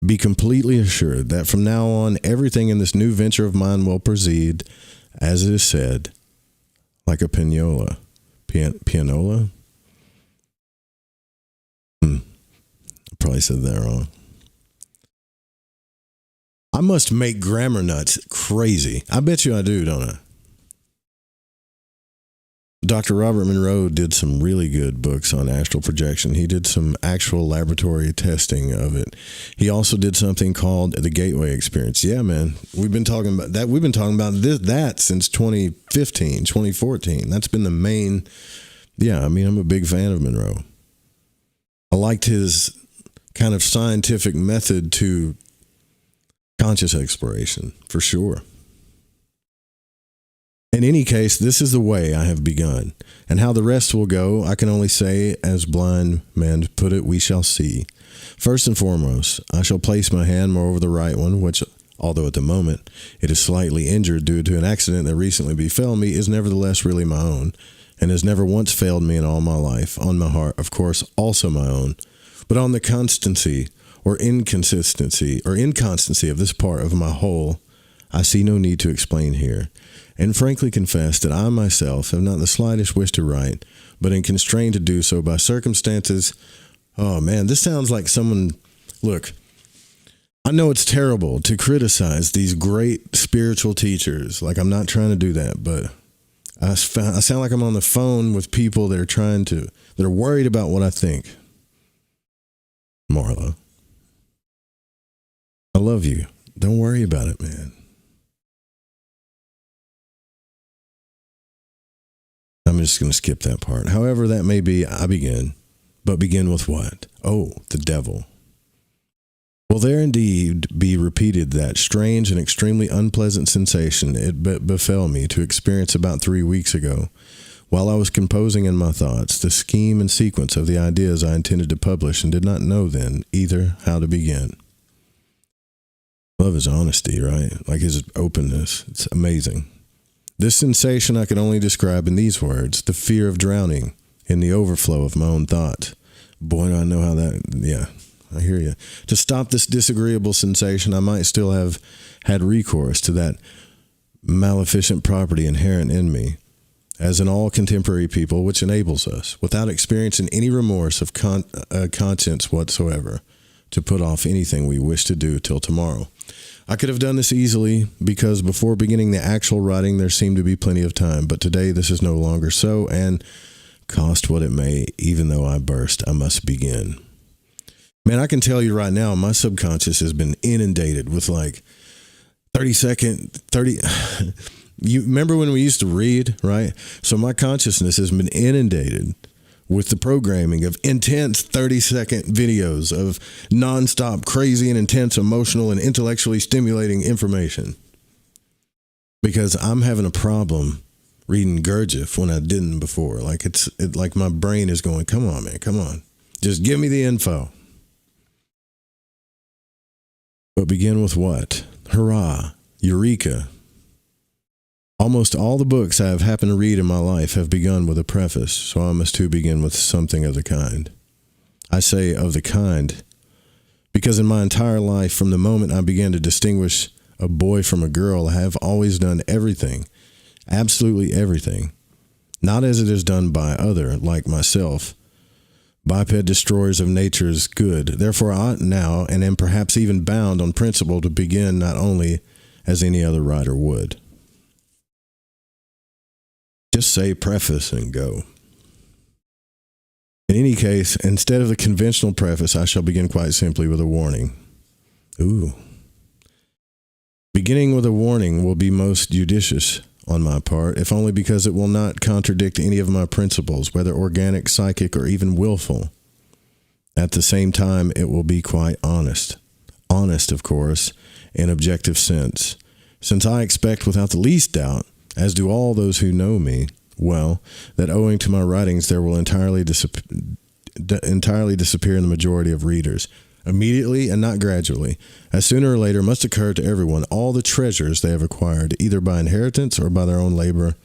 be completely assured that from now on, everything in this new venture of mine will proceed, as it is said, like a pianola. Pianola? I probably said that wrong. I must make grammar nuts crazy. I bet you I do, don't I? Dr. Robert Monroe did some really good books on astral projection. He did some actual laboratory testing of it. He also did something called the Gateway Experience. Yeah, man. We've been talking about that. We've been talking about that since 2015, 2014. That's been the main. Yeah, I mean, I'm a big fan of Monroe. I liked his kind of scientific method to conscious exploration, for sure. In any case, this is the way I have begun, and how the rest will go, I can only say, as blind men put it, we shall see. First and foremost, I shall place my hand more over the right one, which, although at the moment it is slightly injured due to an accident that recently befell me, is nevertheless really my own, and has never once failed me in all my life, on my heart, of course, also my own, but on the constancy or inconsistency or inconstancy of this part of my whole, I see no need to explain here, and frankly confess that I myself have not the slightest wish to write, but am constrained to do so by circumstances. Oh man, this sounds like someone, look, I know it's terrible to criticize these great spiritual teachers. Like, I'm not trying to do that, but I sound like I'm on the phone with people that are worried about what I think. Marla, I love you. Don't worry about it, man. I'm just going to skip that part. However that may be, I begin. But begin with what? Oh, the devil. Will there indeed be repeated that strange and extremely unpleasant sensation it befell me to experience about 3 weeks ago, while I was composing in my thoughts the scheme and sequence of the ideas I intended to publish and did not know then either how to begin? Love his honesty, right? Like his openness. It's amazing. This sensation I can only describe in these words: the fear of drowning in the overflow of my own thought. Boy, do I know how that, yeah. I hear you. To stop this disagreeable sensation, I might still have had recourse to that maleficent property inherent in me, as in all contemporary people, which enables us, without experiencing any remorse of conscience whatsoever, to put off anything we wish to do till tomorrow. I could have done this easily, because before beginning the actual writing there seemed to be plenty of time, but today this is no longer so, and cost what it may, even though I burst, I must begin. Man, I can tell you right now, my subconscious has been inundated with like 30. You remember when we used to read, right? So my consciousness has been inundated with the programming of intense 30-second videos of nonstop, crazy and intense, emotional and intellectually stimulating information. Because I'm having a problem reading Gurdjieff when I didn't before. Like like my brain is going, come on, man, come on. Just give me the info. But begin with what? Hurrah, eureka. Almost all the books I have happened to read in my life have begun with a preface, so I must too begin with something of the kind. I say of the kind because in my entire life, from the moment I began to distinguish a boy from a girl, I have always done everything, absolutely everything, not as it is done by other, like myself, biped destroyers of nature's good. Therefore I ought now, and am perhaps even bound on principle, to begin not only as any other writer would. Just say preface and go. In any case, instead of the conventional preface, I shall begin quite simply with a warning. Ooh. Beginning with a warning will be most judicious on my part, if only because it will not contradict any of my principles, whether organic, psychic, or even willful. At the same time, it will be quite honest. Honest, of course, in objective sense, since I expect without the least doubt, as do all those who know me well, that owing to my writings there will entirely disappear in the majority of readers. Immediately and not gradually, as sooner or later must occur to everyone all the treasures they have acquired, either by inheritance or by their own labor,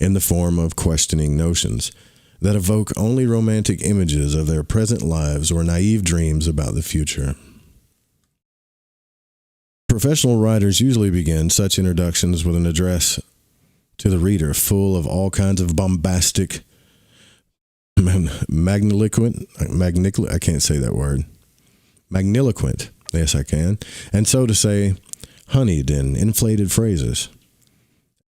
in the form of questioning notions that evoke only romantic images of their present lives or naive dreams about the future. Professional writers usually begin such introductions with an address to the reader full of all kinds of bombastic, magniloquent, I can't say that word. Magniloquent, yes I can, and so to say, honeyed in inflated phrases.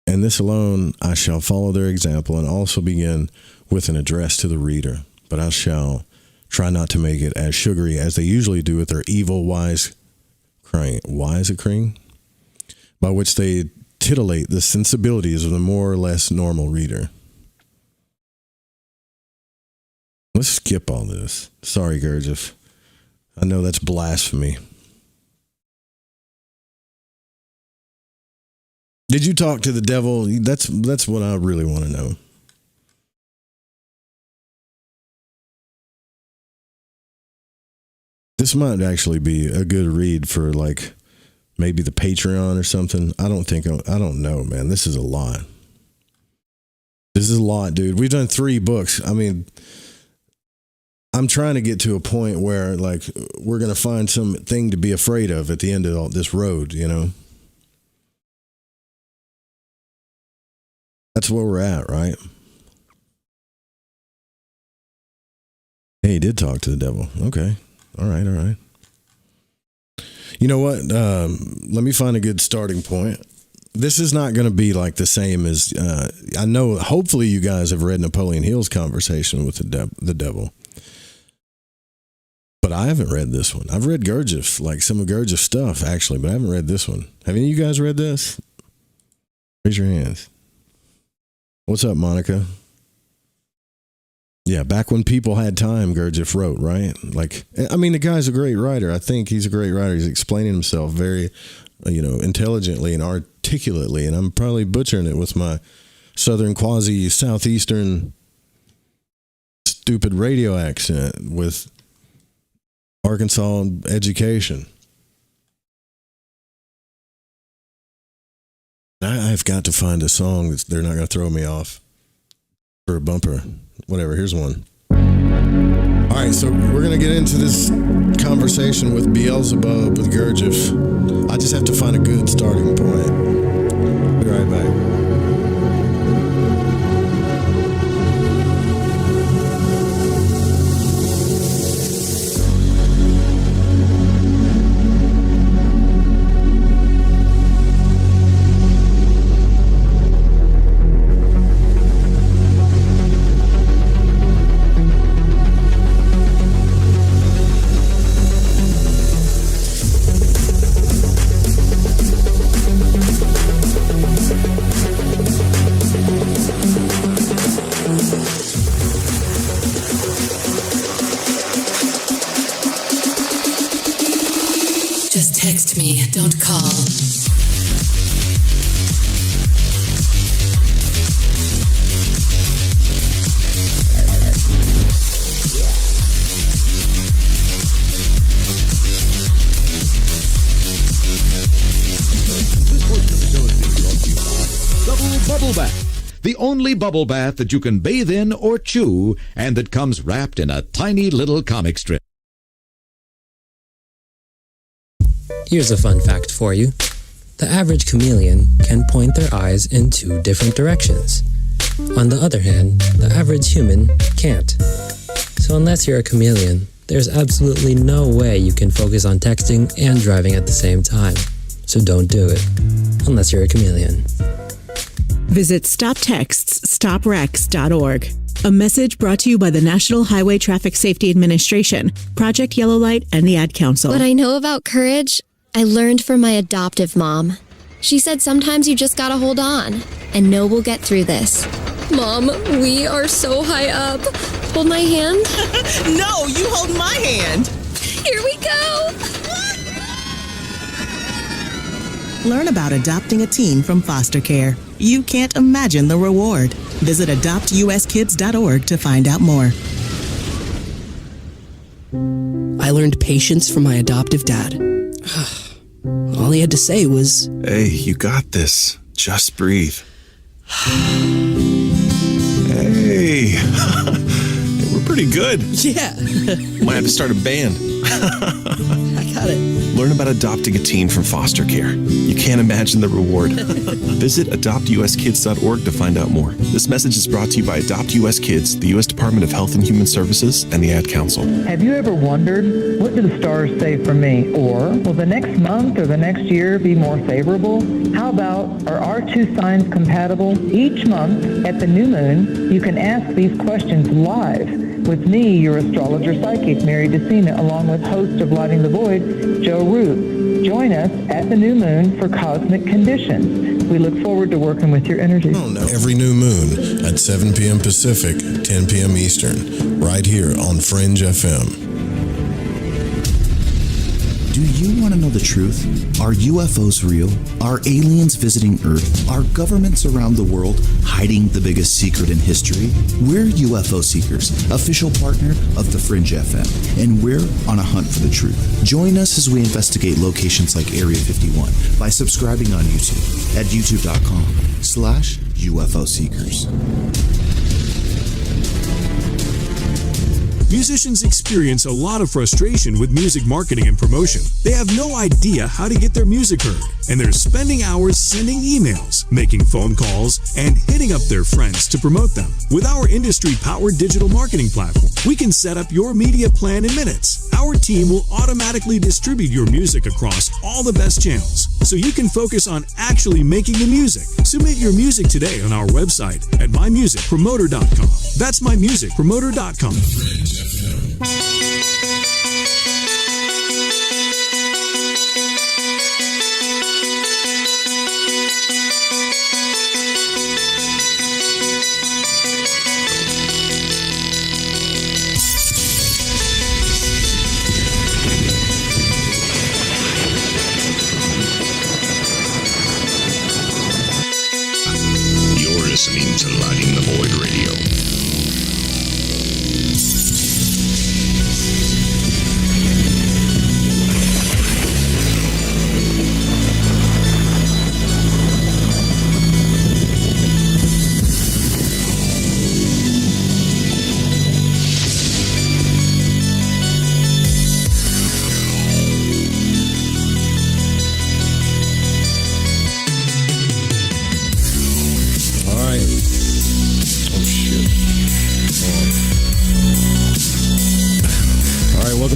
And this alone, I shall follow their example and also begin with an address to the reader, but I shall try not to make it as sugary as they usually do with their evil wisecracking, by which they titillate the sensibilities of the more or less normal reader. Let's skip all this. Sorry, Gurdjieff. I know that's blasphemy. Did you talk to the devil? That's what I really want to know. This might actually be a good read for like maybe the Patreon or something. I don't know, man. This is a lot. This is a lot, dude. We've done 3 books. I mean, I'm trying to get to a point where, like, we're going to find something to be afraid of at the end of all this road, you know? That's where we're at, right? Hey, he did talk to the devil. Okay. All right. You know what? Let me find a good starting point. This is not going to be like the same as, I know, hopefully you guys have read Napoleon Hill's Conversation with the Devil. But I haven't read this one. I've read Gurdjieff, like some of Gurdjieff's stuff, actually, but I haven't read this one. Have any of you guys read this? Raise your hands. What's up, Monica? Yeah, back when people had time, Gurdjieff wrote, right? Like, I mean, the guy's a great writer. I think he's a great writer. He's explaining himself very, intelligently and articulately, and I'm probably butchering it with my southern quasi-southeastern stupid radio accent with Arkansas education. I've got to find a song that they're not going to throw me off for a bumper. Whatever, here's one. All right, so we're going to get into this conversation with Beelzebub with Gurdjieff. I just have to find a good starting point. Be right back. Just text me, don't call. Bubble Bath, the only bubble bath that you can bathe in or chew, and that comes wrapped in a tiny little comic strip. Here's a fun fact for you. The average chameleon can point their eyes in 2 different directions. On the other hand, the average human can't. So unless you're a chameleon, there's absolutely no way you can focus on texting and driving at the same time. So don't do it, unless you're a chameleon. Visit StopTextsStopWrecks.org. A message brought to you by the National Highway Traffic Safety Administration, Project Yellow Light, and the Ad Council. What I know about courage, I learned from my adoptive mom. She said sometimes you just gotta hold on and know we'll get through this. Mom, we are so high up. Hold my hand. No, you hold my hand. Here we go. Learn about adopting a teen from foster care. You can't imagine the reward. Visit adoptuskids.org to find out more. I learned patience from my adoptive dad. All he had to say was, "Hey, you got this. Just breathe." Hey, we're pretty good. yeah, Might have to start a band. I got it. Learn about adopting a teen from foster care. You can't imagine the reward. Visit adoptuskids.org to find out more. This message is brought to you by Adopt US Kids, the U.S. Department of Health and Human Services, and the Ad Council. Have you ever wondered, what do the stars say for me? Or, will the next month or the next year be more favorable? How about, are our 2 signs compatible? Each month, at the new moon, you can ask these questions live with me, your astrologer psychic, Mary DeCina, along with host of Lighting the Void, Joe Root. Join us at the new moon for Cosmic Conditions. We look forward to working with your energy. Every new moon at 7 p.m. Pacific, 10 p.m. Eastern, right here on Fringe FM. Do you want to know the truth? Are UFOs real? Are aliens visiting Earth? Are governments around the world hiding the biggest secret in history? We're UFO Seekers, official partner of the Fringe FM, and we're on a hunt for the truth. Join us as we investigate locations like Area 51 by subscribing on YouTube at youtube.com/ UFO seekers. Musicians experience a lot of frustration with music marketing and promotion. They have no idea how to get their music heard, and they're spending hours sending emails, making phone calls, and hitting up their friends to promote them. With our industry-powered digital marketing platform, we can set up your media plan in minutes. Our team will automatically distribute your music across all the best channels, so you can focus on actually making the music. Submit your music today on our website at mymusicpromoter.com. That's mymusicpromoter.com. You're listening to Lighting the Void Radio.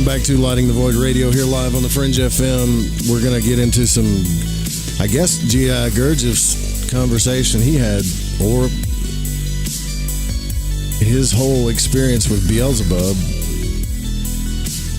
Back to Lighting the Void Radio here live on the Fringe FM. We're going to get into some, I guess, Gurdjieff's conversation he had, or his whole experience with Beelzebub.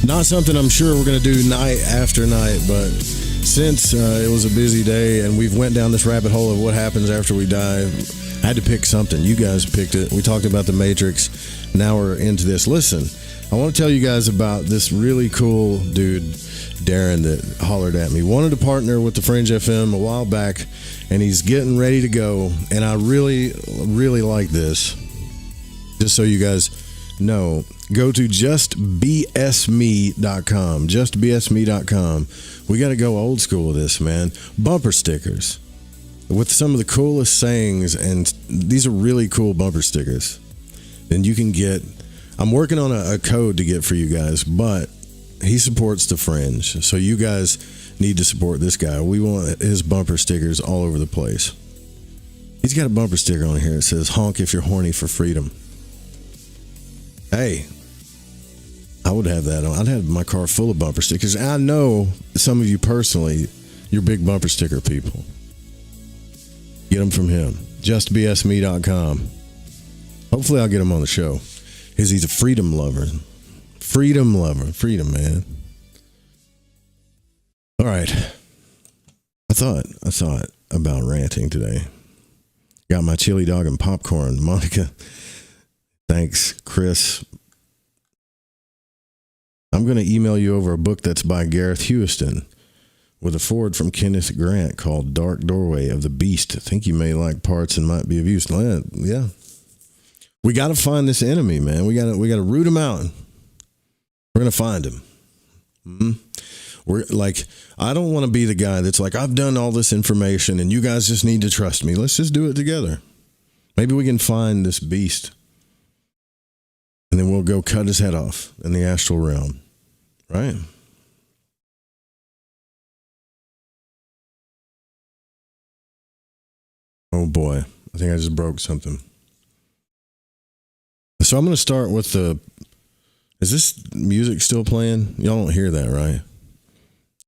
Not something I'm sure we're going to do night after night, but since it was a busy day and we've went down this rabbit hole of what happens after we die, I had to pick something. You guys picked it. We talked about the Matrix. Now we're into this. Listen, I want to tell you guys about this really cool dude, Darren, that hollered at me. Wanted to partner with the Fringe FM a while back, and he's getting ready to go. And I really, really like this. Just so you guys know, go to justbsme.com. Justbsme.com. We got to go old school with this, man. Bumper stickers with some of the coolest sayings, and these are really cool bumper stickers. And you can get... I'm working on a code to get for you guys, but he supports the Fringe, so you guys need to support this guy. We want his bumper stickers all over the place. He's got a bumper sticker on here that says, "Honk if you're horny for freedom." Hey, I would have that on. I'd have my car full of bumper stickers. I know some of you personally, you're big bumper sticker people. Get them from him. JustBSme.com. Hopefully I'll get him on the show. Because he's a freedom lover. Freedom lover. Freedom, man. All right. I thought about ranting today. Got my chili dog and popcorn. Monica, thanks. Chris, I'm going to email you over a book that's by Gareth Huston with a foreword from Kenneth Grant called Dark Doorway of the Beast. I think you may like parts and might be of use. Yeah. We got to find this enemy, man. We got to root him out. We're going to find him. We're like, I don't want to be the guy that's like, I've done all this information and you guys just need to trust me. Let's just do it together. Maybe we can find this beast and then we'll go cut his head off in the astral realm. Right? Oh boy. I think I just broke something. So I'm going to start with the... Is this music still playing? Y'all don't hear that, right?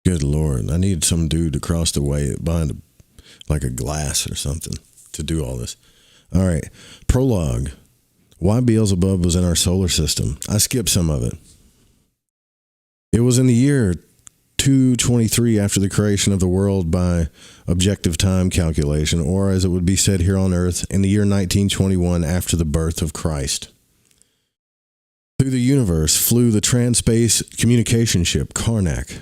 Good Lord. I need some dude to cross the way behind like a glass or something to do all this. All right. Prologue. Why Beelzebub was in our solar system. I skipped some of it. It was in the year 223 after the creation of the world by objective time calculation, or as it would be said here on Earth, in the year 1921 after the birth of Christ. Through the universe flew the trans-space communication ship Karnak,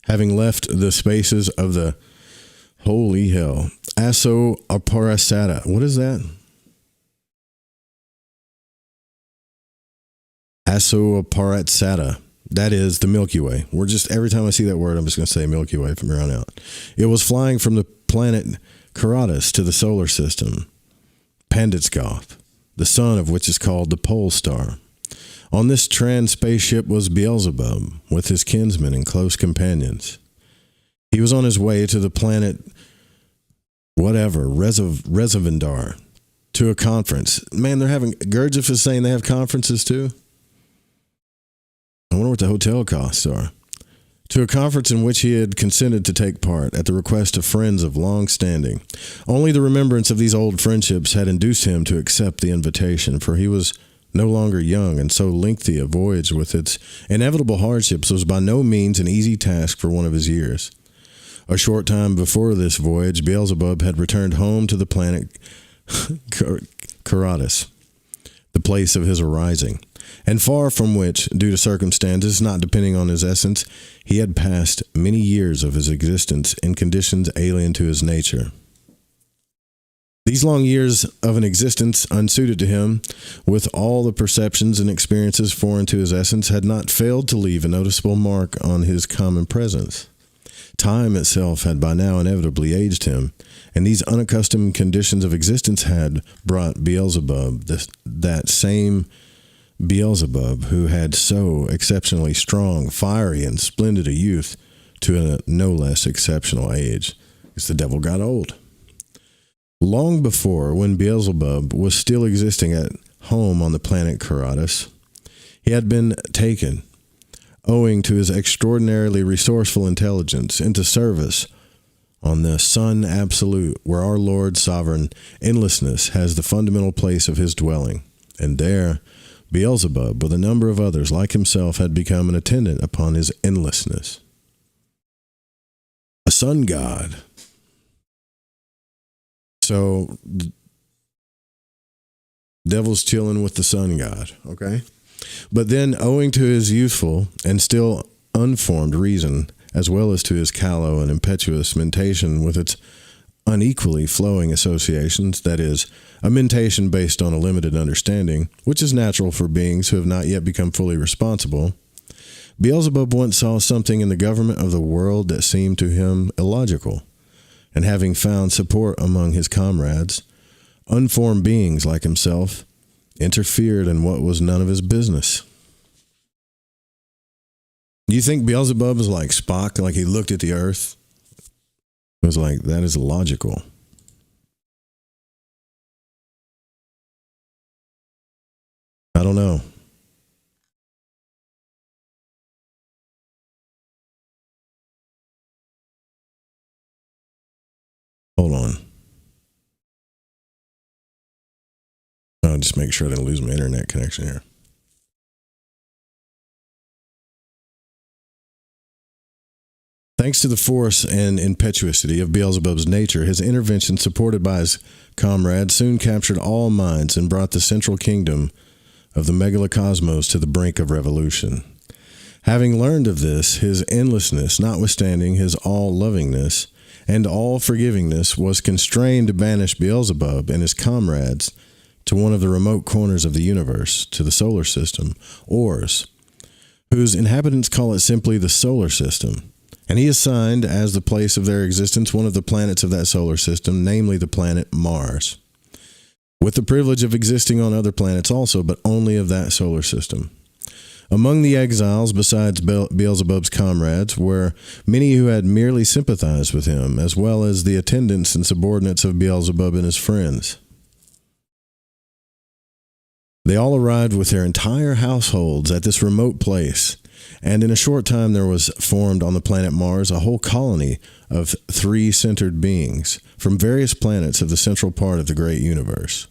having left the spaces of the, holy hell, Aso-Aparasata. What is that? Aso-Aparasata. That is the Milky Way. We're just, every time I see that word, I'm just going to say Milky Way from here on out. It was flying from the planet Ceratus to the solar system. Panditskov, the sun of which is called the pole star. On this trans spaceship was Beelzebub with his kinsmen and close companions. He was on his way to the planet Resovindar, to a conference. Man, they're having, Gurdjieff is saying they have conferences too. I wonder what the hotel costs are. To a conference in which he had consented to take part at the request of friends of long standing. Only the remembrance of these old friendships had induced him to accept the invitation, for he was no longer young, and so lengthy a voyage with its inevitable hardships was by no means an easy task for one of his years. A short time before this voyage, Beelzebub had returned home to the planet Caratus, the place of his arising, and far from which, due to circumstances not depending on his essence, he had passed many years of his existence in conditions alien to his nature. These long years of an existence unsuited to him, with all the perceptions and experiences foreign to his essence, had not failed to leave a noticeable mark on his common presence. Time itself had by now inevitably aged him, and these unaccustomed conditions of existence had brought Beelzebub, that same Beelzebub who had so exceptionally strong, fiery, and splendid a youth, to a no less exceptional age, as the devil got old. Long before, when Beelzebub was still existing at home on the planet Caratus, he had been taken, owing to his extraordinarily resourceful intelligence, into service on the Sun Absolute, where our Lord Sovereign Endlessness has the fundamental place of his dwelling. And there, Beelzebub, with a number of others like himself, had become an attendant upon his endlessness. A sun god. So, devil's chilling with the sun god, okay? But then, owing to his youthful and still unformed reason, as well as to his callow and impetuous mentation with its unequally flowing associations, that is, a mentation based on a limited understanding, which is natural for beings who have not yet become fully responsible, Beelzebub once saw something in the government of the world that seemed to him illogical, and having found support among his comrades, unformed beings like himself interfered in what was none of his business. Do you think Beelzebub is like Spock, like he looked at the earth? It was like, that is illogical. I don't know. Hold on. I'll just make sure I didn't lose my internet connection here. Thanks to the force and impetuosity of Beelzebub's nature, his intervention, supported by his comrades, soon captured all minds and brought the central kingdom of the megalocosmos to the brink of revolution. Having learned of this, his endlessness, notwithstanding his all-lovingness and all-forgivingness, was constrained to banish Beelzebub and his comrades to one of the remote corners of the universe, to the solar system, Ors, whose inhabitants call it simply the solar system. And he assigned as the place of their existence one of the planets of that solar system, namely the planet Mars, with the privilege of existing on other planets also, but only of that solar system. Among the exiles, besides Beelzebub's comrades, were many who had merely sympathized with him, as well as the attendants and subordinates of Beelzebub and his friends. They all arrived with their entire households at this remote place, and in a short time there was formed on the planet Mars a whole colony of three-centered beings from various planets of the central part of the great universe.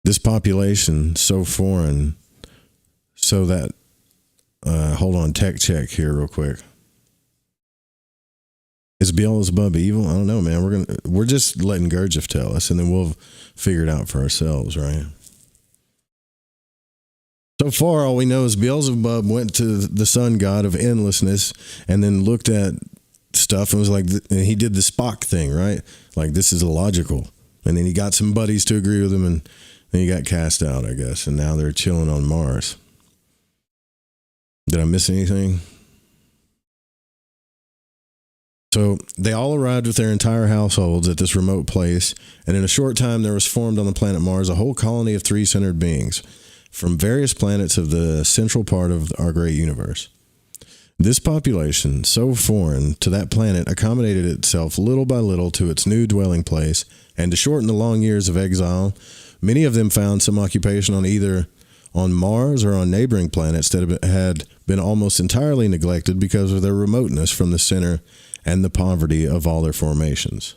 This population, so foreign, so that, hold on, tech check here real quick. Is Beelzebub evil? I don't know, man. We're just letting Gurdjieff tell us, and then we'll figure it out for ourselves, right? So far, all we know is Beelzebub went to the sun god of endlessness and then looked at stuff and was like, and he did the Spock thing, right? Like, this is illogical. And then he got some buddies to agree with him, and then he got cast out, I guess. And now they're chilling on Mars. Did I miss anything? So they all arrived with their entire households at this remote place, and in a short time there was formed on the planet Mars a whole colony of three-centered beings from various planets of the central part of our great universe. This population, so foreign to that planet, accommodated itself little by little to its new dwelling place, and to shorten the long years of exile, many of them found some occupation on either on Mars or on neighboring planets that had been almost entirely neglected because of their remoteness from the center and the poverty of all their formations.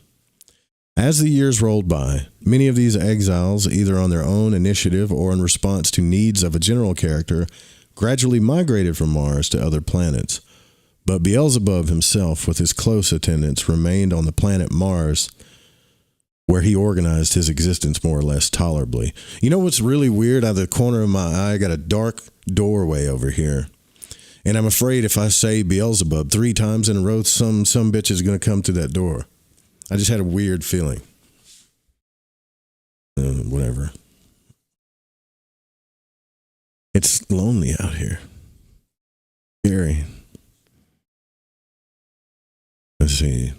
As the years rolled by, many of these exiles, either on their own initiative or in response to needs of a general character, gradually migrated from Mars to other planets. But Beelzebub himself, with his close attendants, remained on the planet Mars, where he organized his existence more or less tolerably. You know what's really weird? Out of the corner of my eye, I got a dark doorway over here. And I'm afraid if I say Beelzebub 3 times in a row, some bitch is going to come through that door. I just had a weird feeling. Whatever. It's lonely out here. Scary. Let's see.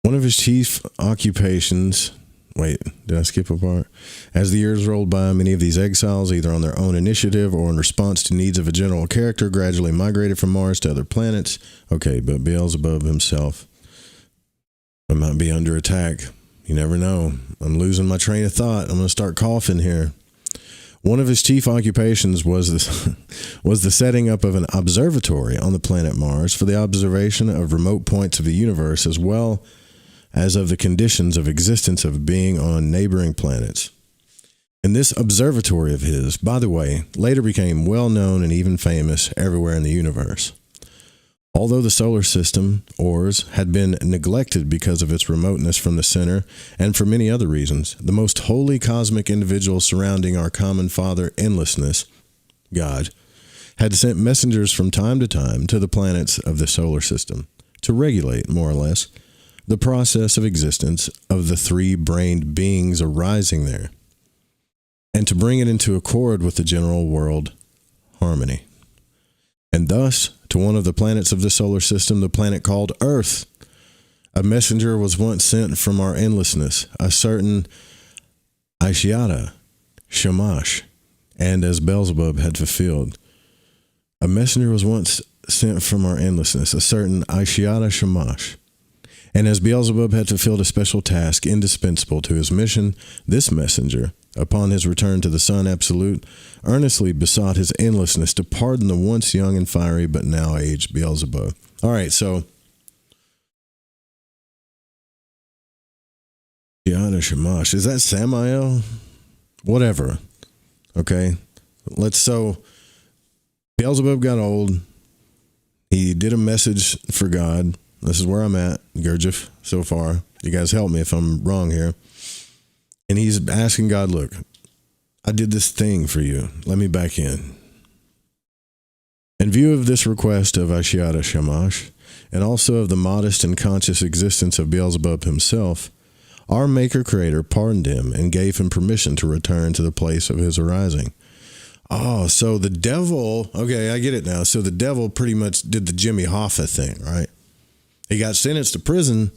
One of his chief occupations... Wait, did I skip a part? As the years rolled by, many of these exiles, either on their own initiative or in response to needs of a general character, gradually migrated from Mars to other planets. Okay, but Beelzebub himself might be under attack. You never know. I'm losing my train of thought. I'm going to start coughing here. One of his chief occupations was the setting up of an observatory on the planet Mars for the observation of remote points of the universe, as well as of the conditions of existence of being on neighboring planets. And this observatory of his, by the way, later became well known and even famous everywhere in the universe. Although the solar system, ORS, had been neglected because of its remoteness from the center and for many other reasons, the most holy cosmic individual surrounding our common Father, endlessness, God, had sent messengers from time to time to the planets of the solar system to regulate, more or less, the process of existence of the three-brained beings arising there, and to bring it into accord with the general world harmony. And thus, to one of the planets of the solar system, the planet called Earth, a messenger was once sent from our endlessness, a certain Aishiata Shamash, and as Beelzebub had fulfilled. A messenger was once sent from our endlessness, a certain Aishiata Shamash. And as Beelzebub had fulfilled a special task indispensable to his mission, this messenger, upon his return to the Sun Absolute, earnestly besought his endlessness to pardon the once young and fiery but now aged Beelzebub. All right, so Yana Shamash, is that Samael? Whatever. Okay, so Beelzebub got old. He did a message for God. This is where I'm at, Gurdjieff, so far. You guys help me if I'm wrong here. And he's asking God, look, I did this thing for you. Let me back in. In view of this request of Aishiata Shamash, and also of the modest and conscious existence of Beelzebub himself, our Maker-Creator pardoned him and gave him permission to return to the place of his arising. Oh, so the devil, okay, I get it now. So the devil pretty much did the Jimmy Hoffa thing, right? He got sentenced to prison,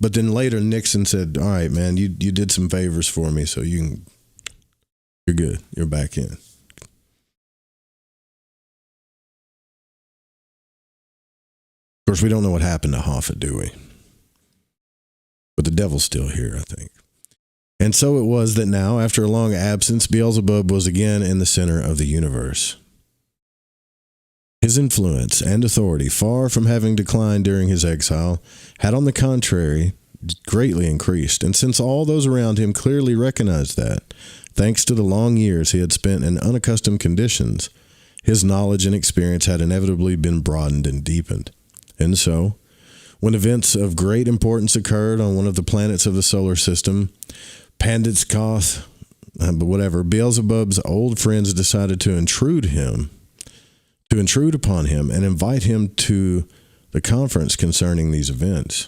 but then later Nixon said, all right, man, you did some favors for me, so you're good. You're back in. Of course, we don't know what happened to Hoffa, do we? But the devil's still here, I think. And so it was that now, after a long absence, Beelzebub was again in the center of the universe. His influence and authority, far from having declined during his exile, had on the contrary greatly increased, and since all those around him clearly recognized that, thanks to the long years he had spent in unaccustomed conditions, his knowledge and experience had inevitably been broadened and deepened. And so, when events of great importance occurred on one of the planets of the solar system, Panditskoth, but whatever, Beelzebub's old friends decided to intrude upon him and invite him to the conference concerning these events.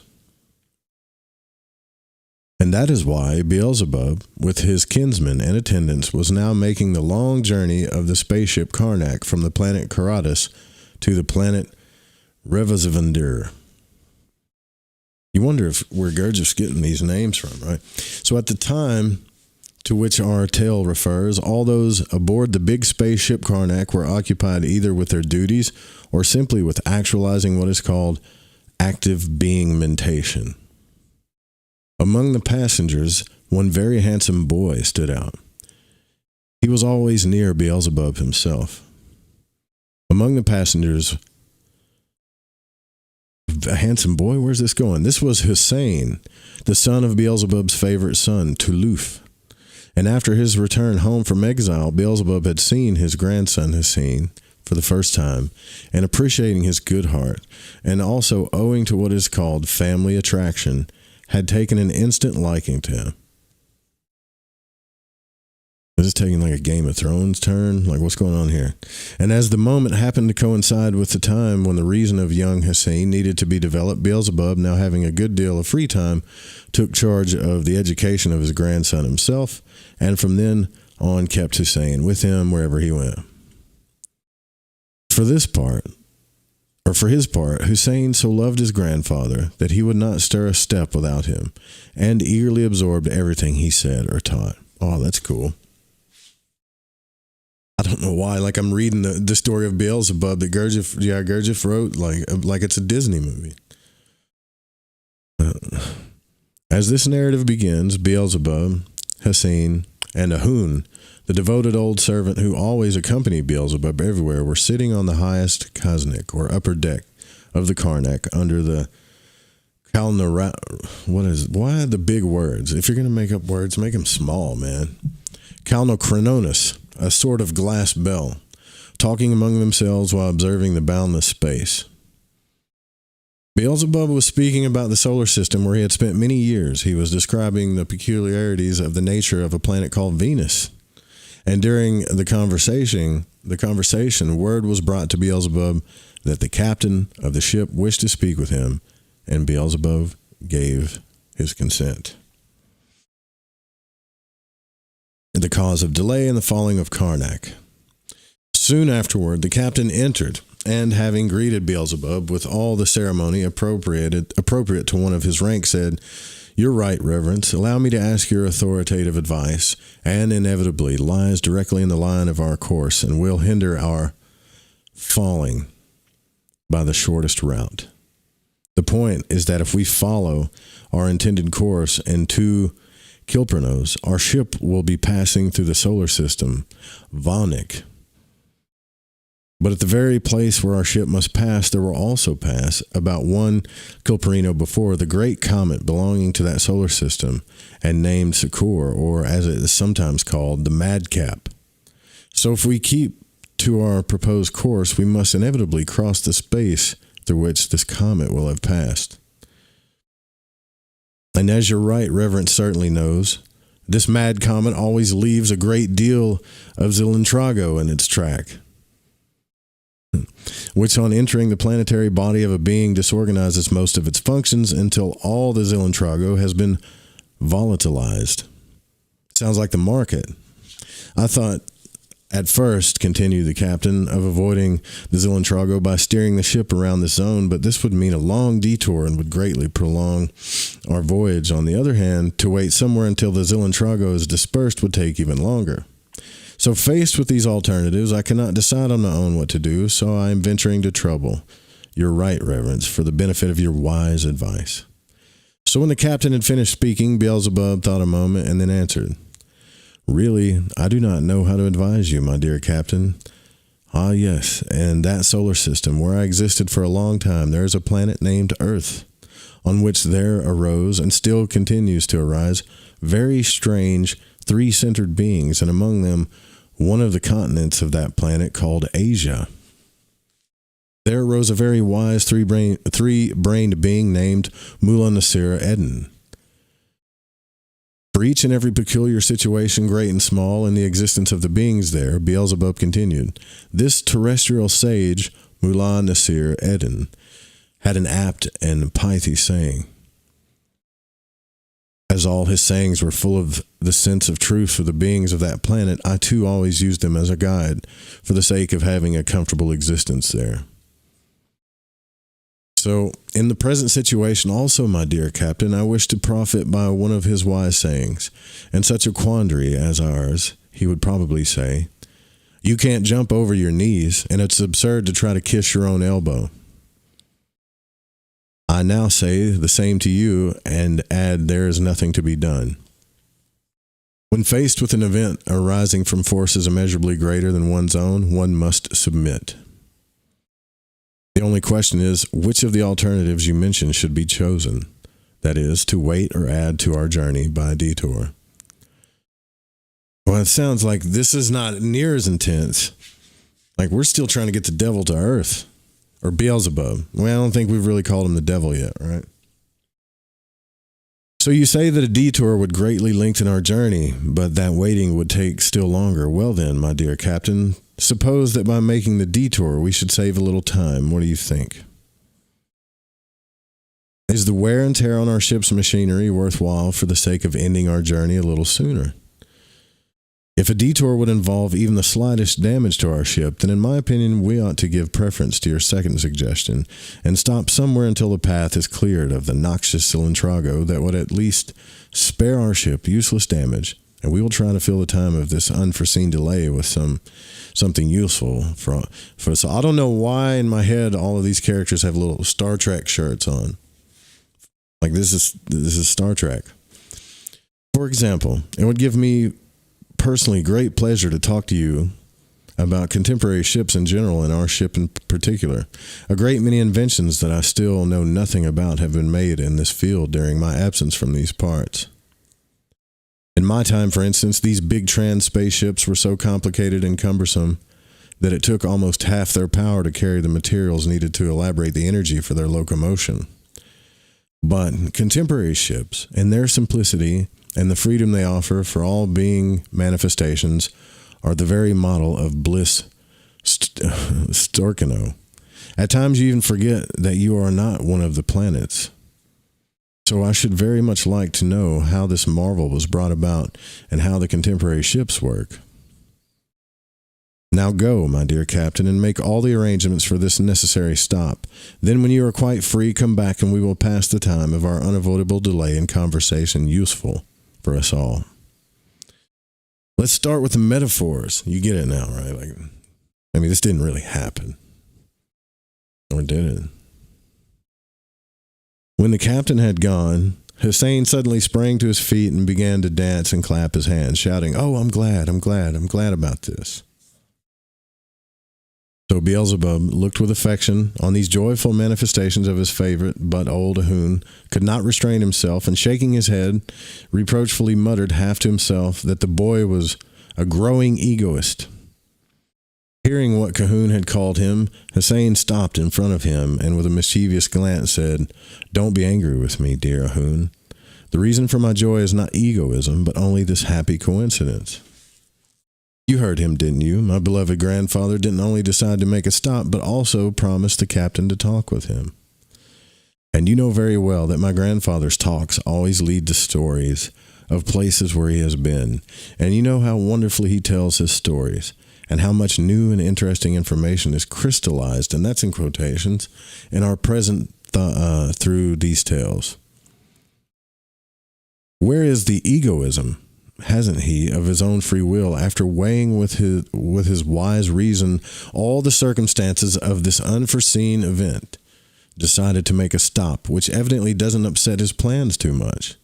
And that is why Beelzebub, with his kinsmen and attendants, was now making the long journey of the spaceship Karnak from the planet Karatus to the planet Revazvandir. You wonder if where Gurdjieff's getting these names from, right? So at the time to which our tale refers, all those aboard the big spaceship Karnak were occupied either with their duties or simply with actualizing what is called active being mentation. Among the passengers, one very handsome boy stood out. He was always near Beelzebub himself. Among the passengers, a handsome boy? Where's this going? This was Hussein, the son of Beelzebub's favorite son, Tuluf. And after his return home from exile, Beelzebub had seen his grandson Hussein for the first time, and appreciating his good heart, and also owing to what is called family attraction, had taken an instant liking to him. Is this taking like a Game of Thrones turn? Like, what's going on here? And as the moment happened to coincide with the time when the reason of young Hussein needed to be developed, Beelzebub, now having a good deal of free time, took charge of the education of his grandson himself, and from then on kept Hussein with him wherever he went. For his part, Hussein so loved his grandfather that he would not stir a step without him, and eagerly absorbed everything he said or taught. Oh, that's cool. I don't know why. Like, I'm reading the story of Beelzebub that Gurdjieff wrote like it's a Disney movie. As this narrative begins, Beelzebub, Hussein, and Ahun, the devoted old servant who always accompanied Beelzebub everywhere, were sitting on the highest Kaznik, or upper deck, of the Karnak under the why the big words? If you're going to make up words, make them small, man. Kalnochrononis, a sort of glass bell, talking among themselves while observing the boundless space. Beelzebub was speaking about the solar system where he had spent many years. He was describing the peculiarities of the nature of a planet called Venus. And during the conversation, word was brought to Beelzebub that the captain of the ship wished to speak with him, and Beelzebub gave his consent. The cause of delay in the falling of Karnak. Soon afterward, the captain entered, and having greeted Beelzebub with all the ceremony appropriate to one of his rank, said, "You're right, Reverence. Allow me to ask your authoritative advice, and inevitably lies directly in the line of our course and will hinder our falling by the shortest route. The point is that if we follow our intended course into Kilpernos, our ship will be passing through the solar system, Vonik. But at the very place where our ship must pass, there will also pass, about 1 Kilperino before, the great comet belonging to that solar system, and named Secor, or as it is sometimes called, the Madcap. So if we keep to our proposed course, we must inevitably cross the space through which this comet will have passed. And as your right reverence certainly knows, this mad comet always leaves a great deal of Zilintrago in its track, which on entering the planetary body of a being disorganizes most of its functions until all the Zilintrago has been volatilized. Sounds like the market. I thought at first, continued the captain, of avoiding the Zilintrago by steering the ship around this zone, but this would mean a long detour and would greatly prolong our voyage. On the other hand, to wait somewhere until the Zilintrago is dispersed would take even longer. So faced with these alternatives, I cannot decide on my own what to do, so I am venturing to trouble your right reverence for the benefit of your wise advice. So when the captain had finished speaking, Beelzebub thought a moment and then answered, "Really, I do not know how to advise you, my dear captain. Ah, yes, and that solar system where I existed for a long time, there is a planet named Earth, on which there arose, and still continues to arise, very strange three-centered beings, and among them one of the continents of that planet called Asia. There arose a very wise three-brained being named Mullah Nasir Eden. For each and every peculiar situation, great and small, in the existence of the beings there, Beelzebub continued, this terrestrial sage, Mullah Nasir Eden, had an apt and pithy saying. As all his sayings were full of the sense of truth for the beings of that planet, I too always used them as a guide for the sake of having a comfortable existence there. So, in the present situation also, my dear Captain, I wish to profit by one of his wise sayings. In such a quandary as ours, he would probably say, "You can't jump over your knees, and it's absurd to try to kiss your own elbow." I now say the same to you and add there is nothing to be done. When faced with an event arising from forces immeasurably greater than one's own, one must submit. The only question is, which of the alternatives you mentioned should be chosen? That is, to wait or add to our journey by a detour. Well, it sounds like this is not near as intense. Like we're still trying to get the devil to earth. Or Beelzebub. Well, I don't think we've really called him the devil yet, right? So you say that a detour would greatly lengthen our journey, but that waiting would take still longer. Well then, my dear Captain, suppose that by making the detour we should save a little time. What do you think? Is the wear and tear on our ship's machinery worthwhile for the sake of ending our journey a little sooner? If a detour would involve even the slightest damage to our ship, then in my opinion we ought to give preference to your second suggestion and stop somewhere until the path is cleared of the noxious cilintrago that would at least spare our ship useless damage, and we will try to fill the time of this unforeseen delay with something useful for us. I don't know why in my head all of these characters have little Star Trek shirts on. Like this is Star Trek. For example, it would give me personally great pleasure to talk to you about contemporary ships in general and our ship in particular. A great many inventions that I still know nothing about have been made in this field during my absence from these parts. In my time, for instance, these big trans spaceships were so complicated and cumbersome that it took almost half their power to carry the materials needed to elaborate the energy for their locomotion. But contemporary ships, in their simplicity and the freedom they offer for all being manifestations, are the very model of bliss Storkano. At times you even forget that you are not one of the planets. So I should very much like to know how this marvel was brought about and how the contemporary ships work. Now go, my dear Captain, and make all the arrangements for this necessary stop. Then when you are quite free, come back and we will pass the time of our unavoidable delay in conversation useful for us all. Let's start with the metaphors. You get it now, right? This didn't really happen. Or did it? When the captain had gone, Hussein suddenly sprang to his feet and began to dance and clap his hands, shouting, "Oh, I'm glad about this." So Beelzebub looked with affection on these joyful manifestations of his favorite, but old Ahun could not restrain himself, and shaking his head, reproachfully muttered half to himself that the boy was a growing egoist. Hearing what Cahoon had called him, Hussein stopped in front of him and with a mischievous glance said, "Don't be angry with me, dear Ahun. The reason for my joy is not egoism, but only this happy coincidence. You heard him, didn't you? My beloved grandfather didn't only decide to make a stop, but also promised the captain to talk with him. And you know very well that my grandfather's talks always lead to stories of places where he has been, and you know how wonderfully he tells his stories, and how much new and interesting information is crystallized, and that's in quotations, in our present through these tales. Where is the egoism? Hasn't he, of his own free will, after weighing with his wise reason all the circumstances of this unforeseen event, decided to make a stop, which evidently doesn't upset his plans too much?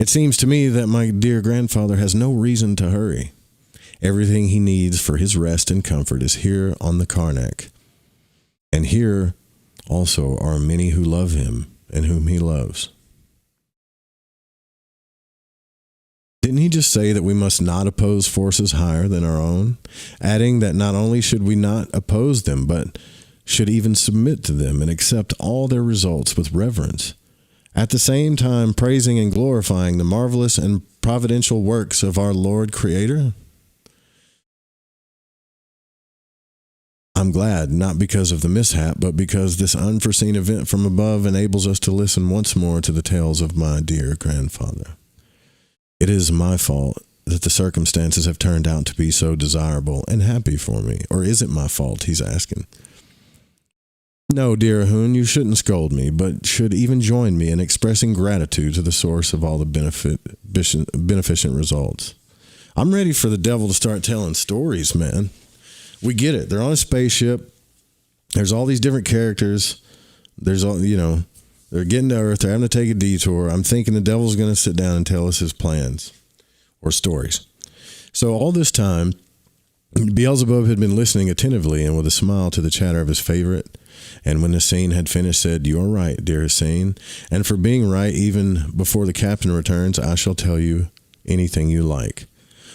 It seems to me that my dear grandfather has no reason to hurry. Everything he needs for his rest and comfort is here on the Karnak. And here also are many who love him and whom he loves." Didn't he just say that we must not oppose forces higher than our own? Adding that not only should we not oppose them, but should even submit to them and accept all their results with reverence, at the same time praising and glorifying the marvelous and providential works of our Lord Creator? I'm glad, not because of the mishap, but because this unforeseen event from above enables us to listen once more to the tales of my dear grandfather. It is my fault that the circumstances have turned out to be so desirable and happy for me. Or is it my fault, he's asking. No, dear Ahoon, you shouldn't scold me, but should even join me in expressing gratitude to the source of all the beneficent results. I'm ready for the devil to start telling stories, man. We get it. They're on a spaceship. There's all these different characters. There's all, they're getting to Earth. They're having to take a detour. I'm thinking the devil's going to sit down and tell us his plans or stories. So all this time, Beelzebub had been listening attentively and with a smile to the chatter of his favorite. And when the scene had finished, said, "You are right, dear scene. And for being right, even before the captain returns, I shall tell you anything you like."